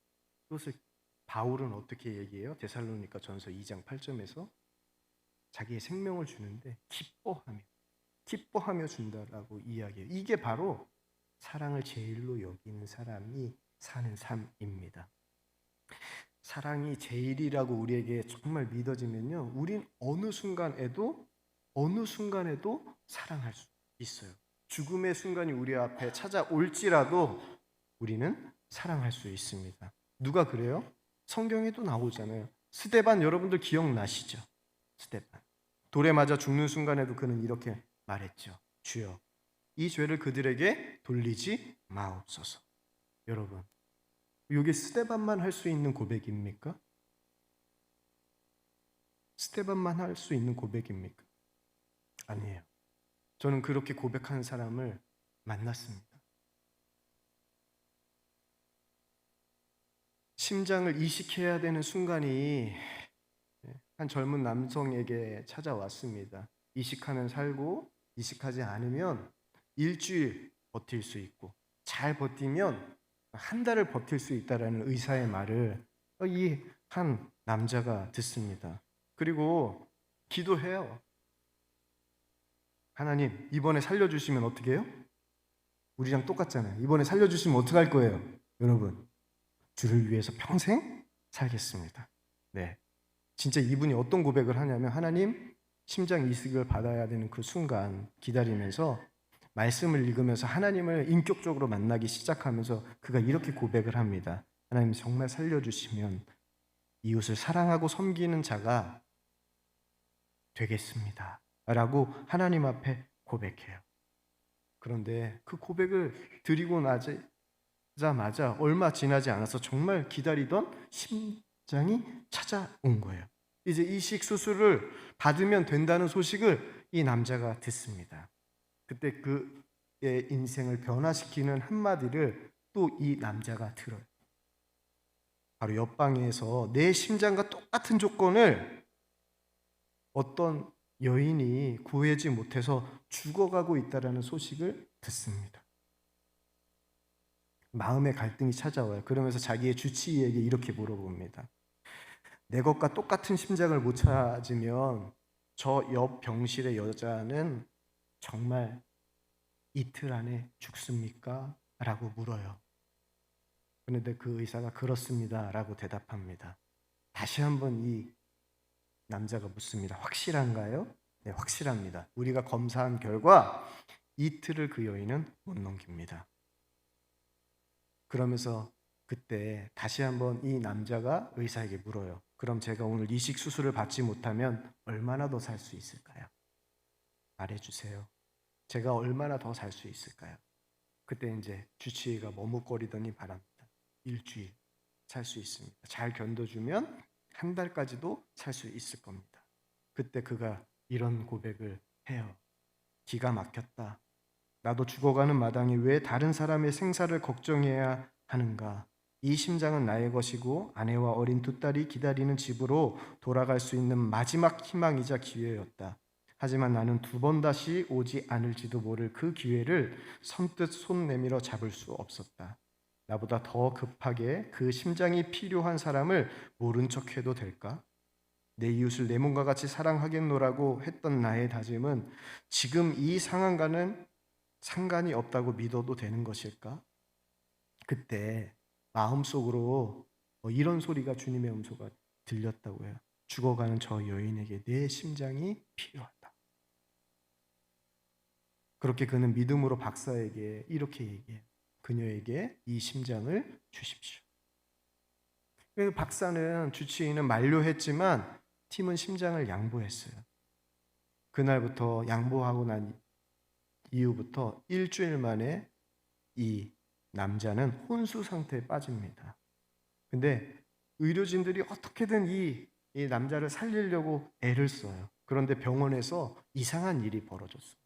그것을 바울은 어떻게 얘기해요? 데살로니가 전서 2장 8절에서 자기의 생명을 주는데 기뻐하며 준다라고 이야기해요. 이게 바로 사랑을 제일로 여기는 사람이 사는 삶입니다. 사랑이 제일이라고 우리에게 정말 믿어지면요, 우린 어느 순간에도 사랑할 수 있어요. 죽음의 순간이 우리 앞에 찾아올지라도 우리는 사랑할 수 있습니다. 누가 그래요? 성경에도 나오잖아요. 스데반 여러분들 기억나시죠? 스데반 돌에 맞아 죽는 순간에도 그는 이렇게 말했죠. 주여 이 죄를 그들에게 돌리지 마옵소서. 여러분, 이게 스데반만 할 수 있는 고백입니까? 스데반만 할 수 있는 고백입니까? 아니에요. 저는 그렇게 고백하는 사람을 만났습니다. 심장을 이식해야 되는 순간이 한 젊은 남성에게 찾아왔습니다. 이식하면 살고 이식하지 않으면 일주일 버틸 수 있고 잘 버티면 한 달을 버틸 수 있다라는 의사의 말을 이 한 남자가 듣습니다. 그리고 기도해요. 하나님 이번에 살려주시면 어떻게 해요? 우리랑 똑같잖아요. 이번에 살려주시면 어떻게 할 거예요? 여러분, 주를 위해서 평생 살겠습니다. 네, 진짜 이분이 어떤 고백을 하냐면 하나님 심장 이식을 받아야 되는 그 순간 기다리면서 말씀을 읽으면서 하나님을 인격적으로 만나기 시작하면서 그가 이렇게 고백을 합니다. 하나님 정말 살려주시면 이웃을 사랑하고 섬기는 자가 되겠습니다 라고 하나님 앞에 고백해요. 그런데 그 고백을 드리고 나자마자 얼마 지나지 않아서 정말 기다리던 심장이 찾아온 거예요. 이제 이식 수술을 받으면 된다는 소식을 이 남자가 듣습니다. 그때 그의 인생을 변화시키는 한마디를 또 이 남자가 들어요. 바로 옆방에서 내 심장과 똑같은 조건을 어떤 여인이 구하지 못해서 죽어가고 있다는 소식을 듣습니다. 마음의 갈등이 찾아와요. 그러면서 자기의 주치의에게 이렇게 물어봅니다. 내 것과 똑같은 심장을 못 찾으면 저 옆 병실의 여자는 정말 이틀 안에 죽습니까? 라고 물어요. 그런데 그 의사가 그렇습니다 라고 대답합니다. 다시 한번 이 남자가 묻습니다. 확실한가요? 네, 확실합니다. 우리가 검사한 결과 이틀을 그 여인은 못 넘깁니다. 그러면서 그때 다시 한번 이 남자가 의사에게 물어요. 그럼 제가 오늘 이식 수술을 받지 못하면 얼마나 더 살 수 있을까요? 말해주세요. 제가 얼마나 더 살 수 있을까요? 그때 이제 주치의가 머뭇거리더니 말합니다. 일주일 살 수 있습니다. 잘 견뎌주면 한 달까지도 살 수 있을 겁니다. 그때 그가 이런 고백을 해요. 기가 막혔다. 나도 죽어가는 마당에 왜 다른 사람의 생사를 걱정해야 하는가? 이 심장은 나의 것이고 아내와 어린 두 딸이 기다리는 집으로 돌아갈 수 있는 마지막 희망이자 기회였다. 하지만 나는 두 번 다시 오지 않을지도 모를 그 기회를 선뜻 손 내밀어 잡을 수 없었다. 나보다 더 급하게 그 심장이 필요한 사람을 모른 척해도 될까? 내 이웃을 내 몸과 같이 사랑하겠노라고 했던 나의 다짐은 지금 이 상황과는 상관이 없다고 믿어도 되는 것일까? 그때 마음속으로 이런 소리가 주님의 음소가 들렸다고 해요. 죽어가는 저 여인에게 내 심장이 필요하다. 그렇게 그는 믿음으로 박사에게 이렇게 얘기해요. 그녀에게 이 심장을 주십시오. 박사는 주치의는 만료했지만 팀은 심장을 양보했어요. 그날부터 양보하고 난 이후부터 일주일 만에 이 남자는 혼수 상태에 빠집니다. 근데 의료진들이 어떻게든 이 남자를 살리려고 애를 써요. 그런데 병원에서 이상한 일이 벌어졌습니다.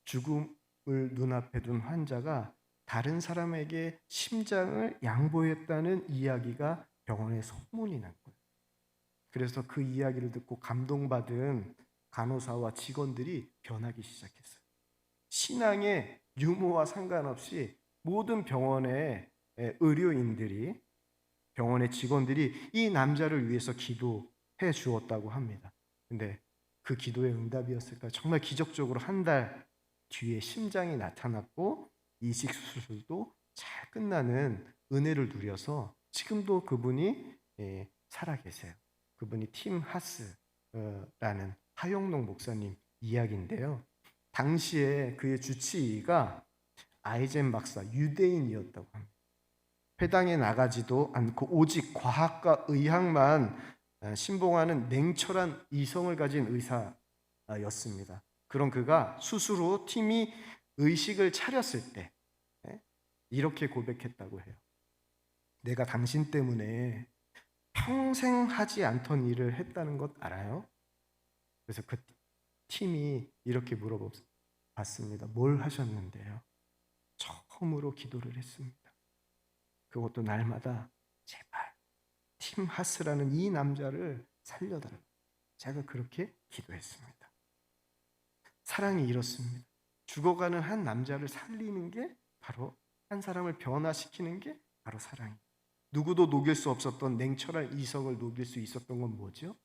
죽음을 눈앞에 둔 환자가 다른 사람에게 심장을 양보했다는 이야기가 병원에 소문이 난 거예요. 그래서 그 이야기를 듣고 감동받은 간호사와 직원들이 변하기 시작했어요. 신앙의 유무와 상관없이 모든 병원의 의료인들이, 병원의 직원들이 이 남자를 위해서 기도해 주었다고 합니다. 근데 그 기도의 응답이었을까요? 정말 기적적으로 한 달 뒤에 심장이 나타났고 이식 수술도 잘 끝나는 은혜를 누려서 지금도 그분이 살아 계세요. 그분이 팀 하스라는 하영록 목사님 이야기인데요. 당시에 그의 주치의가 아이젠 박사, 유대인이었다고 합니다. 회당에 나가지도 않고 오직 과학과 의학만 신봉하는 냉철한 이성을 가진 의사였습니다. 그런 그가 수술 후 팀이 의식을 차렸을 때 이렇게 고백했다고 해요. 내가 당신 때문에 평생 하지 않던 일을 했다는 것 알아요? 그래서 그 팀이 이렇게 물어봤습니다. 뭘 하셨는데요? 처음으로 기도를 했습니다. 그것도 날마다 제발 팀 하스라는 이 남자를 살려달라. 제가 그렇게 기도했습니다. 사랑이 이렇습니다. 죽어가는 한 남자를 살리는 게 바로, 한 사람을 변화시키는 게 바로 사랑이에요. 누구도 녹일 수 없었던 냉철한 이성을 녹일 수 있었던 건 뭐죠?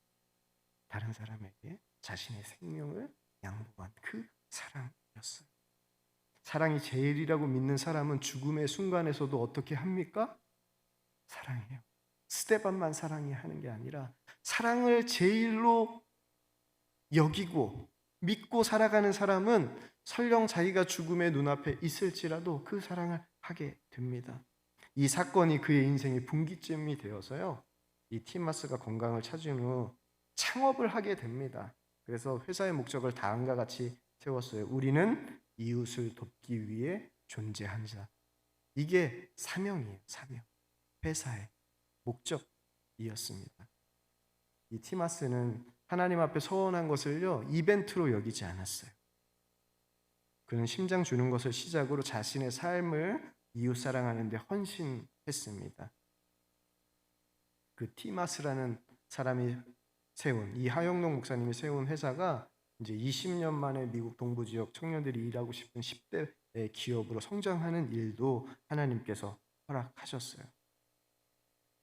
다른 사람에게 자신의 생명을 양보한 그 사랑이었어요. 사랑이 제일이라고 믿는 사람은 죽음의 순간에서도 어떻게 합니까? 사랑해요. 스테반만 사랑이 하는 게 아니라 사랑을 제일로 여기고 믿고 살아가는 사람은 설령 자기가 죽음의 눈앞에 있을지라도 그 사랑을 하게 됩니다. 이 사건이 그의 인생의 분기점이 되어서요, 이 티마스가 건강을 찾은 후 창업을 하게 됩니다. 그래서 회사의 목적을 다음과 같이 세웠어요. 우리는 이웃을 돕기 위해 존재한 자. 이게 사명이에요. 사명. 회사의 목적이었습니다. 이 티마스는 하나님 앞에 서원한 것을요, 이벤트로 여기지 않았어요. 그는 심장 주는 것을 시작으로 자신의 삶을 이웃 사랑하는 데 헌신했습니다. 그 티마스라는 사람이 세운, 이 하영록 목사님이 세운 회사가 이제 20년 만에 미국 동부 지역 청년들이 일하고 싶은 10대 기업으로 성장하는 일도 하나님께서 허락하셨어요.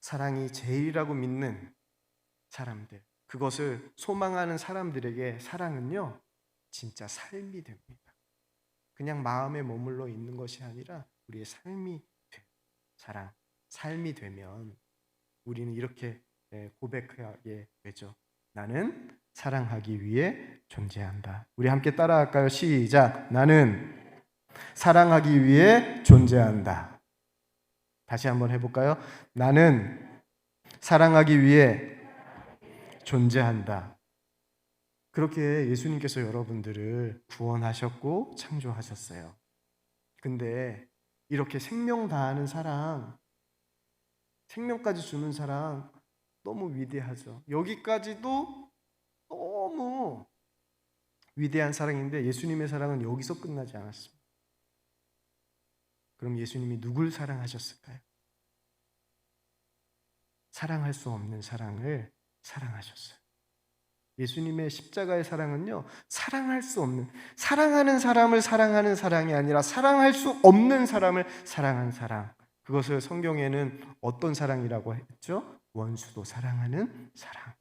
사랑이 제일이라고 믿는 사람들, 그것을 소망하는 사람들에게 사랑은요, 진짜 삶이 됩니다. 그냥 마음에 머물러 있는 것이 아니라 우리의 삶이 돼요. 사랑, 삶이 되면 우리는 이렇게 고백하게 되죠. 나는 사랑하기 위해 존재한다. 우리 함께 따라할까요? 시작. 나는 사랑하기 위해 존재한다. 다시 한번 해볼까요? 나는 사랑하기 위해 존재한다. 그렇게 예수님께서 여러분들을 구원하셨고 창조하셨어요. 근데 이렇게 생명 다하는 사랑, 생명까지 주는 사랑 너무 위대하죠. 여기까지도 너무 위대한 사랑인데 예수님의 사랑은 여기서 끝나지 않았습니다. 그럼 예수님이 누굴 사랑하셨을까요? 사랑할 수 없는 사랑을 사랑하셨어요. 예수님의 십자가의 사랑은요, 사랑할 수 없는, 사랑하는 사람을 사랑하는 사랑이 아니라 사랑할 수 없는 사람을 사랑한 사랑. 그것을 성경에는 어떤 사랑이라고 했죠? 원수도 사랑하는 사랑.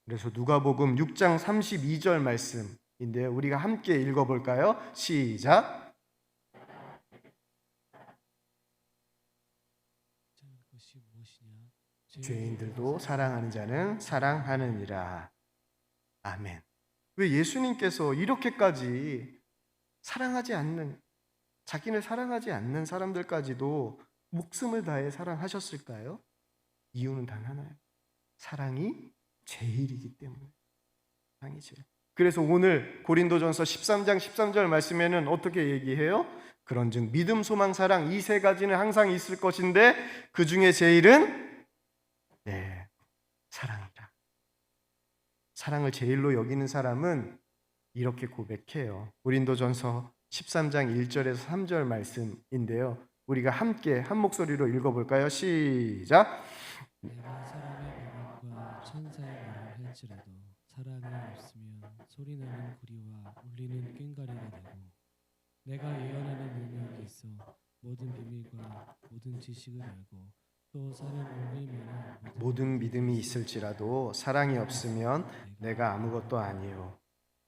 그래서 누가복음 6장 32절 말씀인데요. 우리가 함께 읽어볼까요? 시작. 것이 무엇이냐? 죄인들도 사랑하는 자는 사랑하느니라. 아멘. 왜 예수님께서 이렇게까지 사랑하지 않는, 자기를 사랑하지 않는 사람들까지도 목숨을 다해 사랑하셨을까요? 이유는 단 하나예요. 사랑이 제일이기 때문에. 사랑이 제일. 그래서 오늘 고린도전서 13장 13절 말씀에는 어떻게 얘기해요? 그런즉 믿음, 소망, 사랑 이 세 가지는 항상 있을 것인데 그 중에 제일은 사랑이다. 사랑을 제일로 여기는 사람은 이렇게 고백해요. 고린도전서 13장 1절에서 3절 말씀인데요. 우리가 함께 한 목소리로 읽어볼까요? 시작. 내가 사람의 방언과 천사의 말을 할지라도 사랑이 없으면 소리나는 구리와 울리는 꽹과리가 되고 내가 예언하는 능력이 있어 모든 비밀과 모든 지식을 알고 또 사람 옮길 만한 모든 믿음이 있을지라도 사랑이 없으면 내가 아무것도 아니요.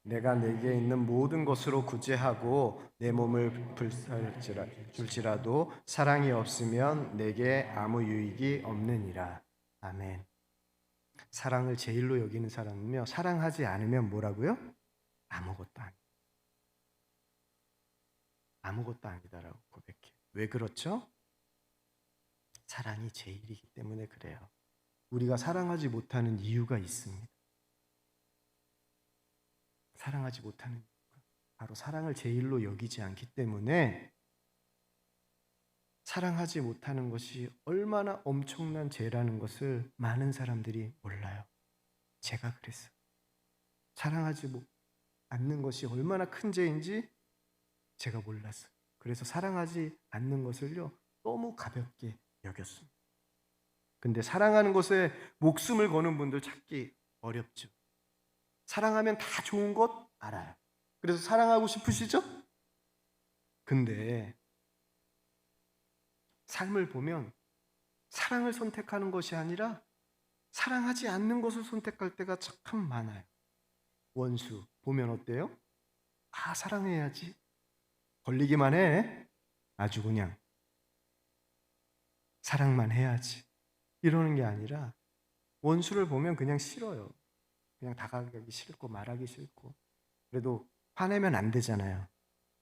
내가 내게 있는 모든 것으로 구제하고 내 몸을 불살질지라도 사랑이 없으면 내게 아무 유익이 없느니라. 아멘. 사랑을 제일로 여기는 사람은요, 사랑하지 않으면 뭐라고요? 아무것도 아니다. 아무것도 아니다라고 고백해. 왜 그렇죠? 사랑이 제일이기 때문에 그래요. 우리가 사랑하지 못하는 이유가 있습니다. 사랑하지 못하는 이유가 바로 사랑을 제일로 여기지 않기 때문에 사랑하지 못하는 것이 얼마나 엄청난 죄라는 것을 많은 사람들이 몰라요. 제가 그랬어요. 사랑하지 않는 것이 얼마나 큰 죄인지 제가 몰랐어요. 그래서 사랑하지 않는 것을요, 너무 가볍게 여겼습니다. 근데 사랑하는 것에 목숨을 거는 분들 찾기 어렵죠. 사랑하면 다 좋은 것 알아요. 그래서 사랑하고 싶으시죠? 근데 삶을 보면 사랑을 선택하는 것이 아니라 사랑하지 않는 것을 선택할 때가 참 많아요. 원수 보면 어때요? 아, 사랑해야지. 걸리기만 해. 아주 그냥 사랑만 해야지. 이러는 게 아니라 원수를 보면 그냥 싫어요. 그냥 다가가기 싫고 말하기 싫고. 그래도 화내면 안 되잖아요.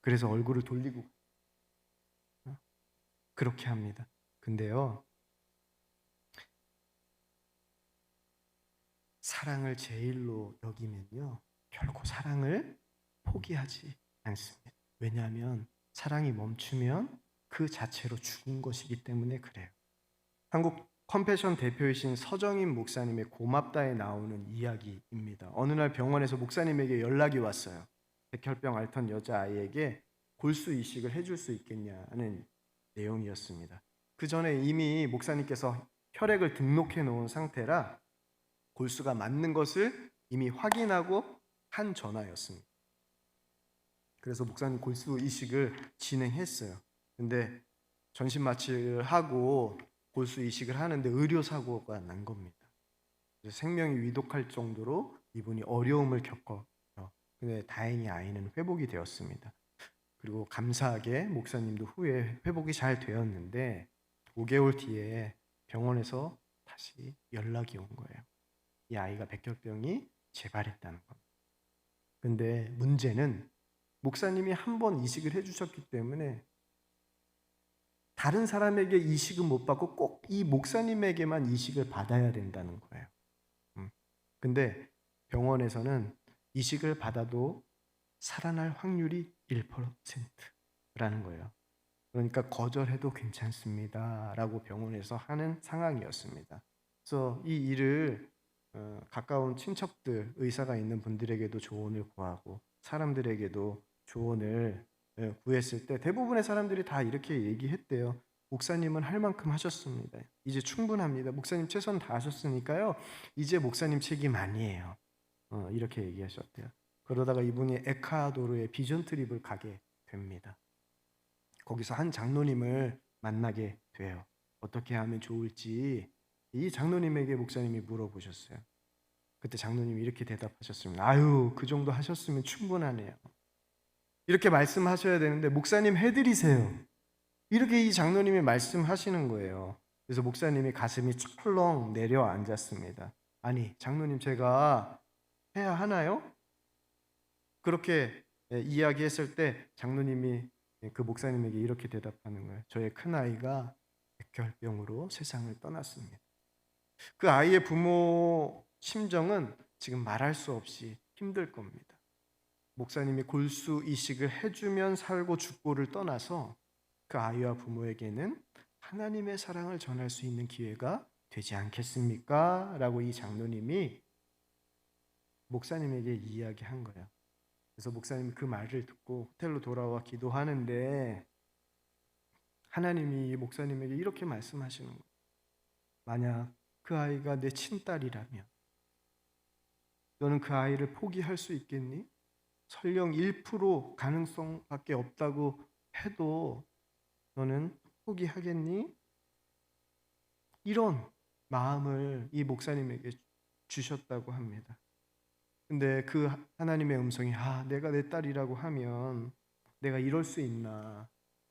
그래서 얼굴을 돌리고 그렇게 합니다. 근데요, 사랑을 제일로 여기면요, 결코 사랑을 포기하지 않습니다. 왜냐하면 사랑이 멈추면 그 자체로 죽은 것이기 때문에 그래요. 한국 컴패션 대표이신 서정인 목사님의 고맙다에 나오는 이야기입니다. 어느 날 병원에서 목사님에게 연락이 왔어요. 백혈병 앓던 여자아이에게 골수 이식을 해줄 수 있겠냐는 내용이었습니다. 그 전에 이미 목사님께서 혈액을 등록해 놓은 상태라 골수가 맞는 것을 이미 확인하고 한 전화였습니다. 그래서 목사님 골수 이식을 진행했어요. 근데 전신 마취를 하고 골수 이식을 하는데 의료 사고가 난 겁니다. 그래서 생명이 위독할 정도로 이분이 어려움을 겪어요. 근데 다행히 아이는 회복이 되었습니다. 그리고 감사하게 목사님도 후에 회복이 잘 되었는데 5개월 뒤에 병원에서 다시 연락이 온 거예요. 이 아이가 백혈병이 재발했다는 겁니다. 근데 문제는 목사님이 한 번 이식을 해주셨기 때문에 다른 사람에게 이식은 못 받고 꼭 이 목사님에게만 이식을 받아야 된다는 거예요. 근데 병원에서는 이식을 받아도 살아날 확률이 1%라는 거예요. 그러니까 거절해도 괜찮습니다 라고 병원에서 하는 상황이었습니다. 그래서 이 일을 가까운 친척들, 의사가 있는 분들에게도 조언을 구하고 사람들에게도 조언을 구했을 때 대부분의 사람들이 다 이렇게 얘기했대요. 목사님은 할 만큼 하셨습니다. 이제 충분합니다. 목사님 최선 다하셨으니까요. 이제 목사님 책임 아니에요. 이렇게 얘기하셨대요. 그러다가 이분이 에콰도르에 비전 트립을 가게 됩니다. 거기서 한 장로님을 만나게 돼요. 어떻게 하면 좋을지 이 장로님에게 목사님이 물어보셨어요. 그때 장로님이 이렇게 대답하셨습니다. 아유, 그 정도 하셨으면 충분하네요. 이렇게 말씀하셔야 되는데 목사님 해드리세요. 이렇게 이 장로님이 말씀하시는 거예요. 그래서 목사님이 가슴이 철렁 내려앉았습니다. 아니, 장로님 제가 해야 하나요? 그렇게 이야기했을 때 장로님이 그 목사님에게 이렇게 대답하는 거예요. 저의 큰아이가 백혈병으로 세상을 떠났습니다. 그 아이의 부모 심정은 지금 말할 수 없이 힘들 겁니다. 목사님이 골수 이식을 해주면 살고 죽고를 떠나서 그 아이와 부모에게는 하나님의 사랑을 전할 수 있는 기회가 되지 않겠습니까? 라고 이 장로님이 목사님에게 이야기한 거예요. 그래서 목사님이 그 말을 듣고 호텔로 돌아와 기도하는데 하나님이 목사님에게 이렇게 말씀하시는 거예요. 만약 그 아이가 내 친딸이라면 너는 그 아이를 포기할 수 있겠니? 설령 1% 가능성밖에 없다고 해도 너는 포기하겠니? 이런 마음을 이 목사님에게 주셨다고 합니다. 근데 그 하나님의 음성이 내가 내 딸이라고 하면 내가 이럴 수 있나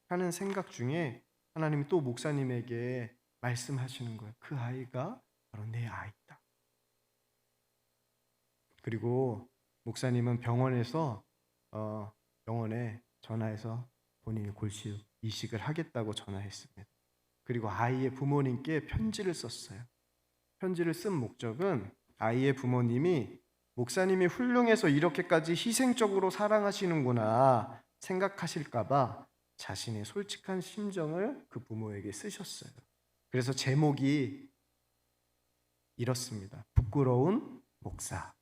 하는 생각 중에 하나님이 또 목사님에게 말씀하시는 거예요. 그 아이가 바로 내 아이다. 그리고 목사님은 병원에 전화해서 본인이 골수 이식을 하겠다고 전화했습니다. 그리고 아이의 부모님께 편지를 썼어요. 편지를 쓴 목적은 아이의 부모님이 목사님이 훌륭해서 이렇게까지 희생적으로 사랑하시는구나 생각하실까봐 자신의 솔직한 심정을 그 부모에게 쓰셨어요. 그래서 제목이 이렇습니다. 부끄러운 목사.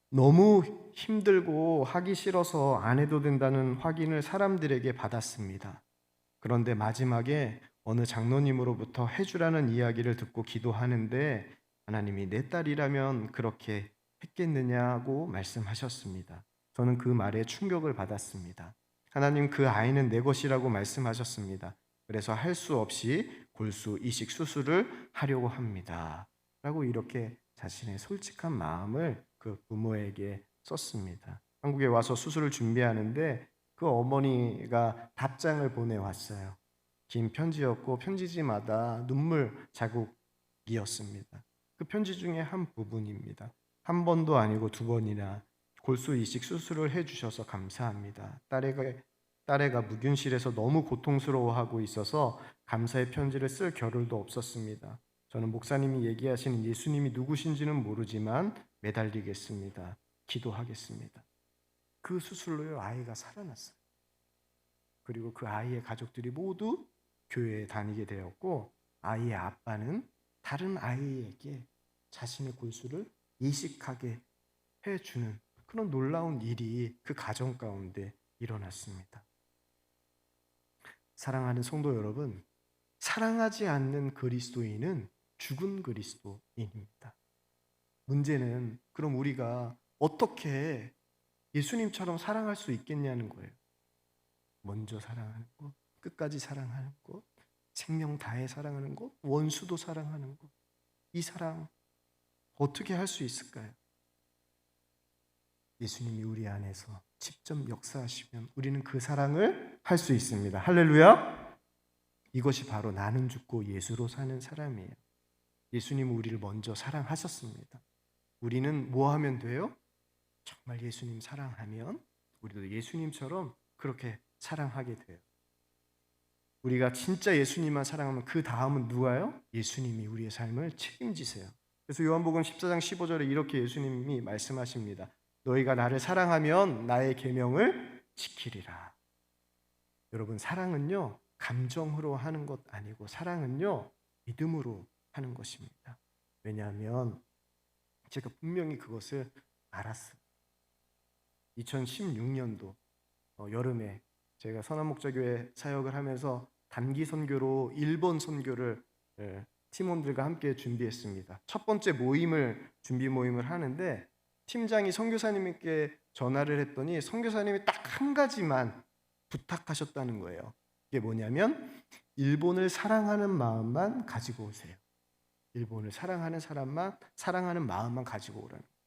너무 힘들고 하기 싫어서 안 해도 된다는 확인을 사람들에게 받았습니다. 그런데 마지막에 어느 장로님으로부터 해주라는 이야기를 듣고 기도하는데 하나님이 내 딸이라면 그렇게 했겠느냐고 말씀하셨습니다. 저는 그 말에 충격을 받았습니다. 하나님 그 아이는 내 것이라고 말씀하셨습니다. 그래서 할 수 없이 골수 이식 수술을 하려고 합니다. 라고 이렇게 자신의 솔직한 마음을 그 부모에게 썼습니다. 한국에 와서 수술을 준비하는데 그 어머니가 답장을 보내왔어요. 긴 편지였고 편지지마다 눈물 자국이었습니다. 그 편지 중에 한 부분입니다. 한 번도 아니고 2번이나 골수 이식 수술을 해주셔서 감사합니다. 딸애가 무균실에서 너무 고통스러워하고 있어서 감사의 편지를 쓸 겨를도 없었습니다. 저는 목사님이 얘기하시는 예수님이 누구신지는 모르지만 매달리겠습니다. 기도하겠습니다. 그 수술로요 아이가 살아났어요. 그리고 그 아이의 가족들이 모두 교회에 다니게 되었고, 아이의 아빠는 다른 아이에게 자신의 골수를 이식하게 해주는 그런 놀라운 일이 그 가정 가운데 일어났습니다. 사랑하는 성도 여러분, 사랑하지 않는 그리스도인은 죽은 그리스도인입니다. 문제는 그럼 우리가 어떻게 예수님처럼 사랑할 수 있겠냐는 거예요. 먼저 사랑하는 것, 끝까지 사랑하는 것, 생명 다해 사랑하는 것, 원수도 사랑하는 것. 이 사랑 어떻게 할 수 있을까요? 예수님이 우리 안에서 직접 역사하시면 우리는 그 사랑을 할 수 있습니다. 할렐루야! 이것이 바로 나는 죽고 예수로 사는 사람이에요. 예수님은 우리를 먼저 사랑하셨습니다. 우리는 뭐 하면 돼요? 정말 예수님 사랑하면 우리도 예수님처럼 그렇게 사랑하게 돼요. 우리가 진짜 예수님만 사랑하면 그 다음은 누가요? 예수님이 우리의 삶을 책임지세요. 그래서 요한복음 14장 15절에 이렇게 예수님이 말씀하십니다. 너희가 나를 사랑하면 나의 계명을 지키리라. 여러분, 사랑은요 감정으로 하는 것 아니고 사랑은요 믿음으로 하는 것입니다. 왜냐하면 제가 분명히 그것을 알았어요. 2016년도 여름에 제가 선한목자교회 사역을 하면서 단기 선교로 일본 선교를 팀원들과 함께 준비했습니다. 첫 번째 준비 모임을 하는데 팀장이 선교사님께 전화를 했더니 선교사님이 딱 한 가지만 부탁하셨다는 거예요. 이게 뭐냐면 일본을 사랑하는 마음만 가지고 오세요. 일본을 사랑하는 마음만 가지고 오라는 거예요.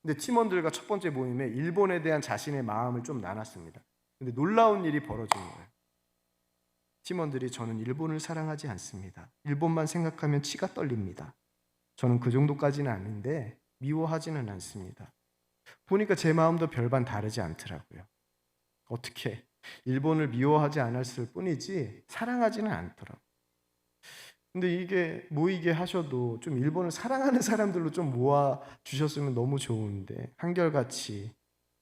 근데 팀원들과 첫 번째 모임에 일본에 대한 자신의 마음을 좀 나눴습니다. 근데 놀라운 일이 벌어진 거예요. 팀원들이 저는 일본을 사랑하지 않습니다. 일본만 생각하면 치가 떨립니다. 저는 그 정도까지는 아닌데 미워하지는 않습니다. 보니까 제 마음도 별반 다르지 않더라고요. 어떻게 일본을 미워하지 않았을 뿐이지 사랑하지는 않더라고요. 근데 이게 모이게 하셔도 좀 일본을 사랑하는 사람들로 좀 모아 주셨으면 너무 좋은데 한결같이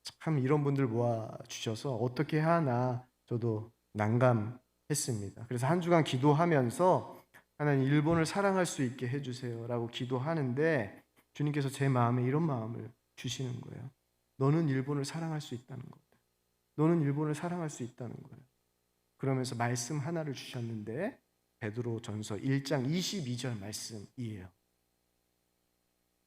참 이런 분들 모아 주셔서 어떻게 하나 저도 난감했습니다. 그래서 한 주간 기도하면서 하나님 일본을 사랑할 수 있게 해주세요라고 기도하는데 주님께서 제 마음에 이런 마음을 주시는 거예요. 너는 일본을 사랑할 수 있다는 거다. 너는 일본을 사랑할 수 있다는 거예요. 그러면서 말씀 하나를 주셨는데 베드로전서 1장 22절 말씀이에요.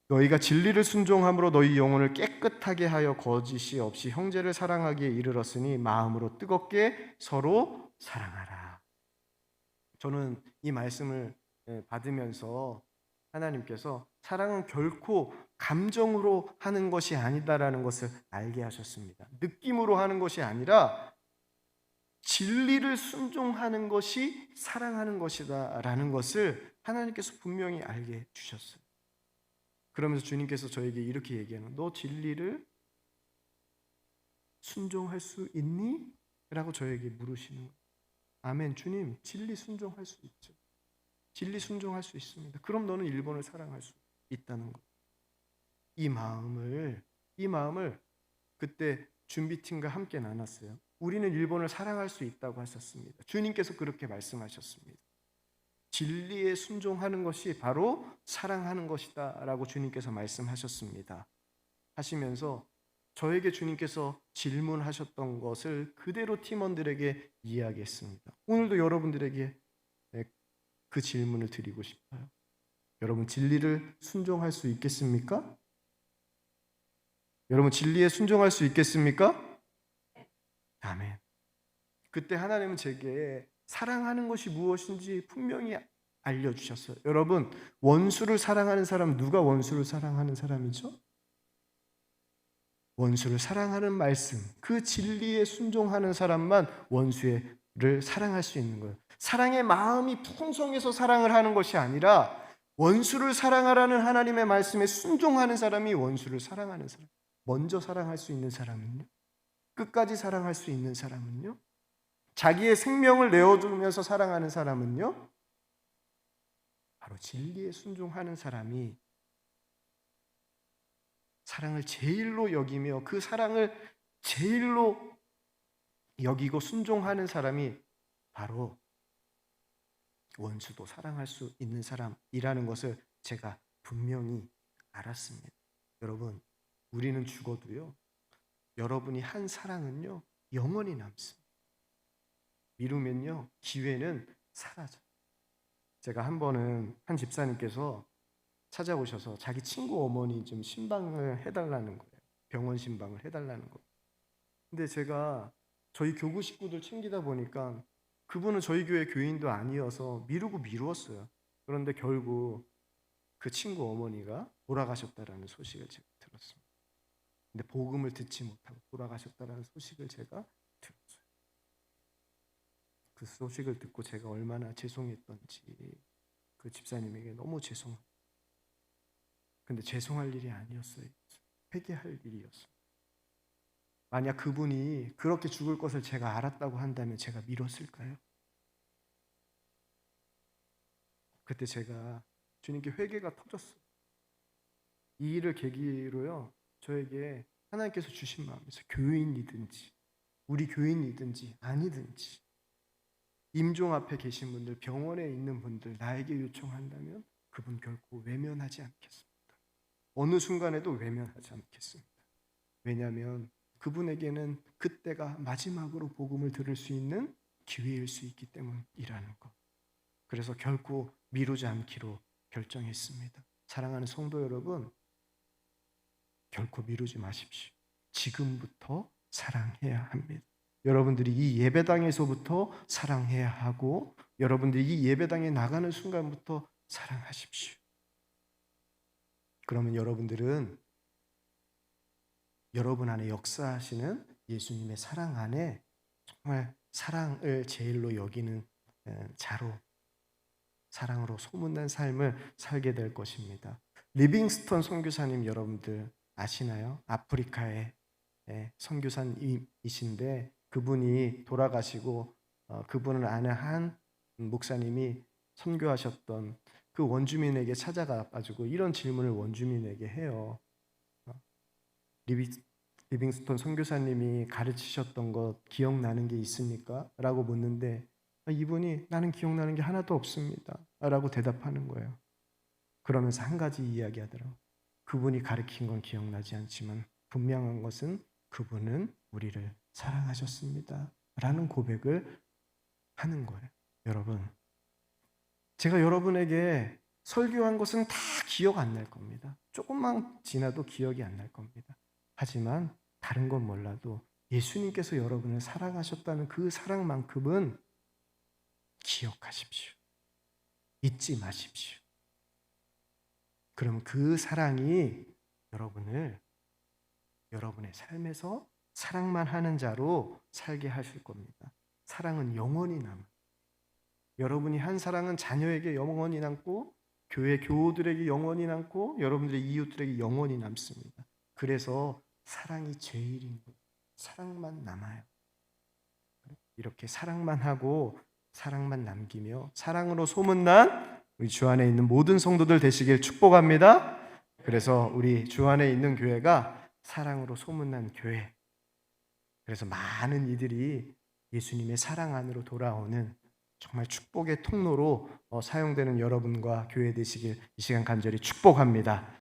너희가 진리를 순종함으로 너희 영혼을 깨끗하게 하여 거짓이 없이 형제를 사랑하기에 이르렀으니 마음으로 뜨겁게 서로 사랑하라. 저는 이 말씀을 받으면서 하나님께서 사랑은 결코 감정으로 하는 것이 아니다라는 것을 알게 하셨습니다. 느낌으로 하는 것이 아니라 진리를 순종하는 것이 사랑하는 것이다라는 것을 하나님께서 분명히 알게 주셨어요. 그러면서 주님께서 저에게 이렇게 얘기하는, 너 진리를 순종할 수 있니? 라고 저에게 물으시는 거예요. 아멘. 주님, 진리 순종할 수 있죠. 진리 순종할 수 있습니다. 그럼 너는 일본을 사랑할 수 있다는 것. 이 마음을 그때 준비팀과 함께 나눴어요. 우리는 일본을 사랑할 수 있다고 하셨습니다. 주님께서 그렇게 말씀하셨습니다. 진리에 순종하는 것이 바로 사랑하는 것이다 라고 주님께서 말씀하셨습니다. 하시면서 저에게 주님께서 질문하셨던 것을 그대로 팀원들에게 이야기했습니다. 오늘도 여러분들에게 그 질문을 드리고 싶어요. 여러분 진리를 순종할 수 있겠습니까? 여러분 진리에 순종할 수 있겠습니까? 아멘. 그때 하나님은 제게 사랑하는 것이 무엇인지 분명히 알려주셨어요. 여러분 원수를 사랑하는 사람, 누가 원수를 사랑하는 사람이죠? 원수를 사랑하는 말씀, 그 진리에 순종하는 사람만 원수를 사랑할 수 있는 거예요. 사랑의 마음이 풍성해서 사랑을 하는 것이 아니라 원수를 사랑하라는 하나님의 말씀에 순종하는 사람이 원수를 사랑하는 사람. 먼저 사랑할 수 있는 사람은요? 끝까지 사랑할 수 있는 사람은요? 자기의 생명을 내어주면서 사랑하는 사람은요? 바로 진리에 순종하는 사람이, 사랑을 제일로 여기며 그 사랑을 제일로 여기고 순종하는 사람이 바로 원수도 사랑할 수 있는 사람이라는 것을 제가 분명히 알았습니다. 여러분, 우리는 죽어도요, 여러분이 한 사랑은요, 영원히 남습니다. 미루면요, 기회는 사라져요. 제가 한 번은 한 집사님께서 찾아오셔서 자기 친구 어머니 좀 신방을 해달라는 거예요. 병원 신방을 해달라는 거예요. 근데 제가 저희 교구 식구들 챙기다 보니까 그분은 저희 교회 교인도 아니어서 미루었어요. 그런데 결국 그 친구 어머니가 돌아가셨다라는 소식을 제가 들었습니다. 근데 복음을 듣지 못하고 돌아가셨다라는 소식을 제가 들었어요. 그 소식을 듣고 제가 얼마나 죄송했던지 그 집사님에게 너무 죄송합니다. 근데 죄송할 일이 아니었어요. 회개할 일이었어요. 만약 그분이 그렇게 죽을 것을 제가 알았다고 한다면 제가 미뤘을까요? 그때 제가 주님께 회개가 터졌어요. 이 일을 계기로요, 저에게 하나님께서 주신 마음에서 교인이든지 우리 교인이든지 아니든지 임종 앞에 계신 분들, 병원에 있는 분들 나에게 요청한다면 그분 결코 외면하지 않겠습니다. 어느 순간에도 외면하지 않겠습니다. 왜냐하면 그분에게는 그때가 마지막으로 복음을 들을 수 있는 기회일 수 있기 때문이라는 것. 그래서 결코 미루지 않기로 결정했습니다. 사랑하는 성도 여러분, 결코 미루지 마십시오. 지금부터 사랑해야 합니다. 여러분들이 이 예배당에서부터 사랑해야 하고 여러분들이 이 예배당에 나가는 순간부터 사랑하십시오. 그러면 여러분들은 여러분 안에 역사하시는 예수님의 사랑 안에 정말 사랑을 제일로 여기는 자로, 사랑으로 소문난 삶을 살게 될 것입니다. 리빙스턴 선교사님 여러분들 아시나요? 아프리카의 선교사님이신데 그분이 돌아가시고 그분을 아는 한 목사님이 선교하셨던 그 원주민에게 찾아가가지고 이런 질문을 원주민에게 해요. 리빙스턴 선교사님이 가르치셨던 것 기억나는 게 있습니까? 라고 묻는데 이분이 나는 기억나는 게 하나도 없습니다 라고 대답하는 거예요. 그러면서 한 가지 이야기하더라고요. 그분이 가르친 건 기억나지 않지만 분명한 것은 그분은 우리를 사랑하셨습니다 라는 고백을 하는 거예요. 여러분, 제가 여러분에게 설교한 것은 다 기억 안 날 겁니다. 조금만 지나도 기억이 안 날 겁니다. 하지만 다른 건 몰라도 예수님께서 여러분을 사랑하셨다는 그 사랑만큼은 기억하십시오. 잊지 마십시오. 그럼 그 사랑이 여러분을 여러분의 삶에서 사랑만 하는 자로 살게 하실 겁니다. 사랑은 영원히 남아요. 여러분이 한 사랑은 자녀에게 영원히 남고 교회 교우들에게 영원히 남고 여러분들의 이웃들에게 영원히 남습니다. 그래서 사랑이 제일인 거예요. 사랑만 남아요. 이렇게 사랑만 하고 사랑만 남기며 사랑으로 소문난 우리 주 안에 있는 모든 성도들 되시길 축복합니다. 그래서 우리 주 안에 있는 교회가 사랑으로 소문난 교회. 그래서 많은 이들이 예수님의 사랑 안으로 돌아오는 정말 축복의 통로로 사용되는 여러분과 교회 되시길 이 시간 간절히 축복합니다.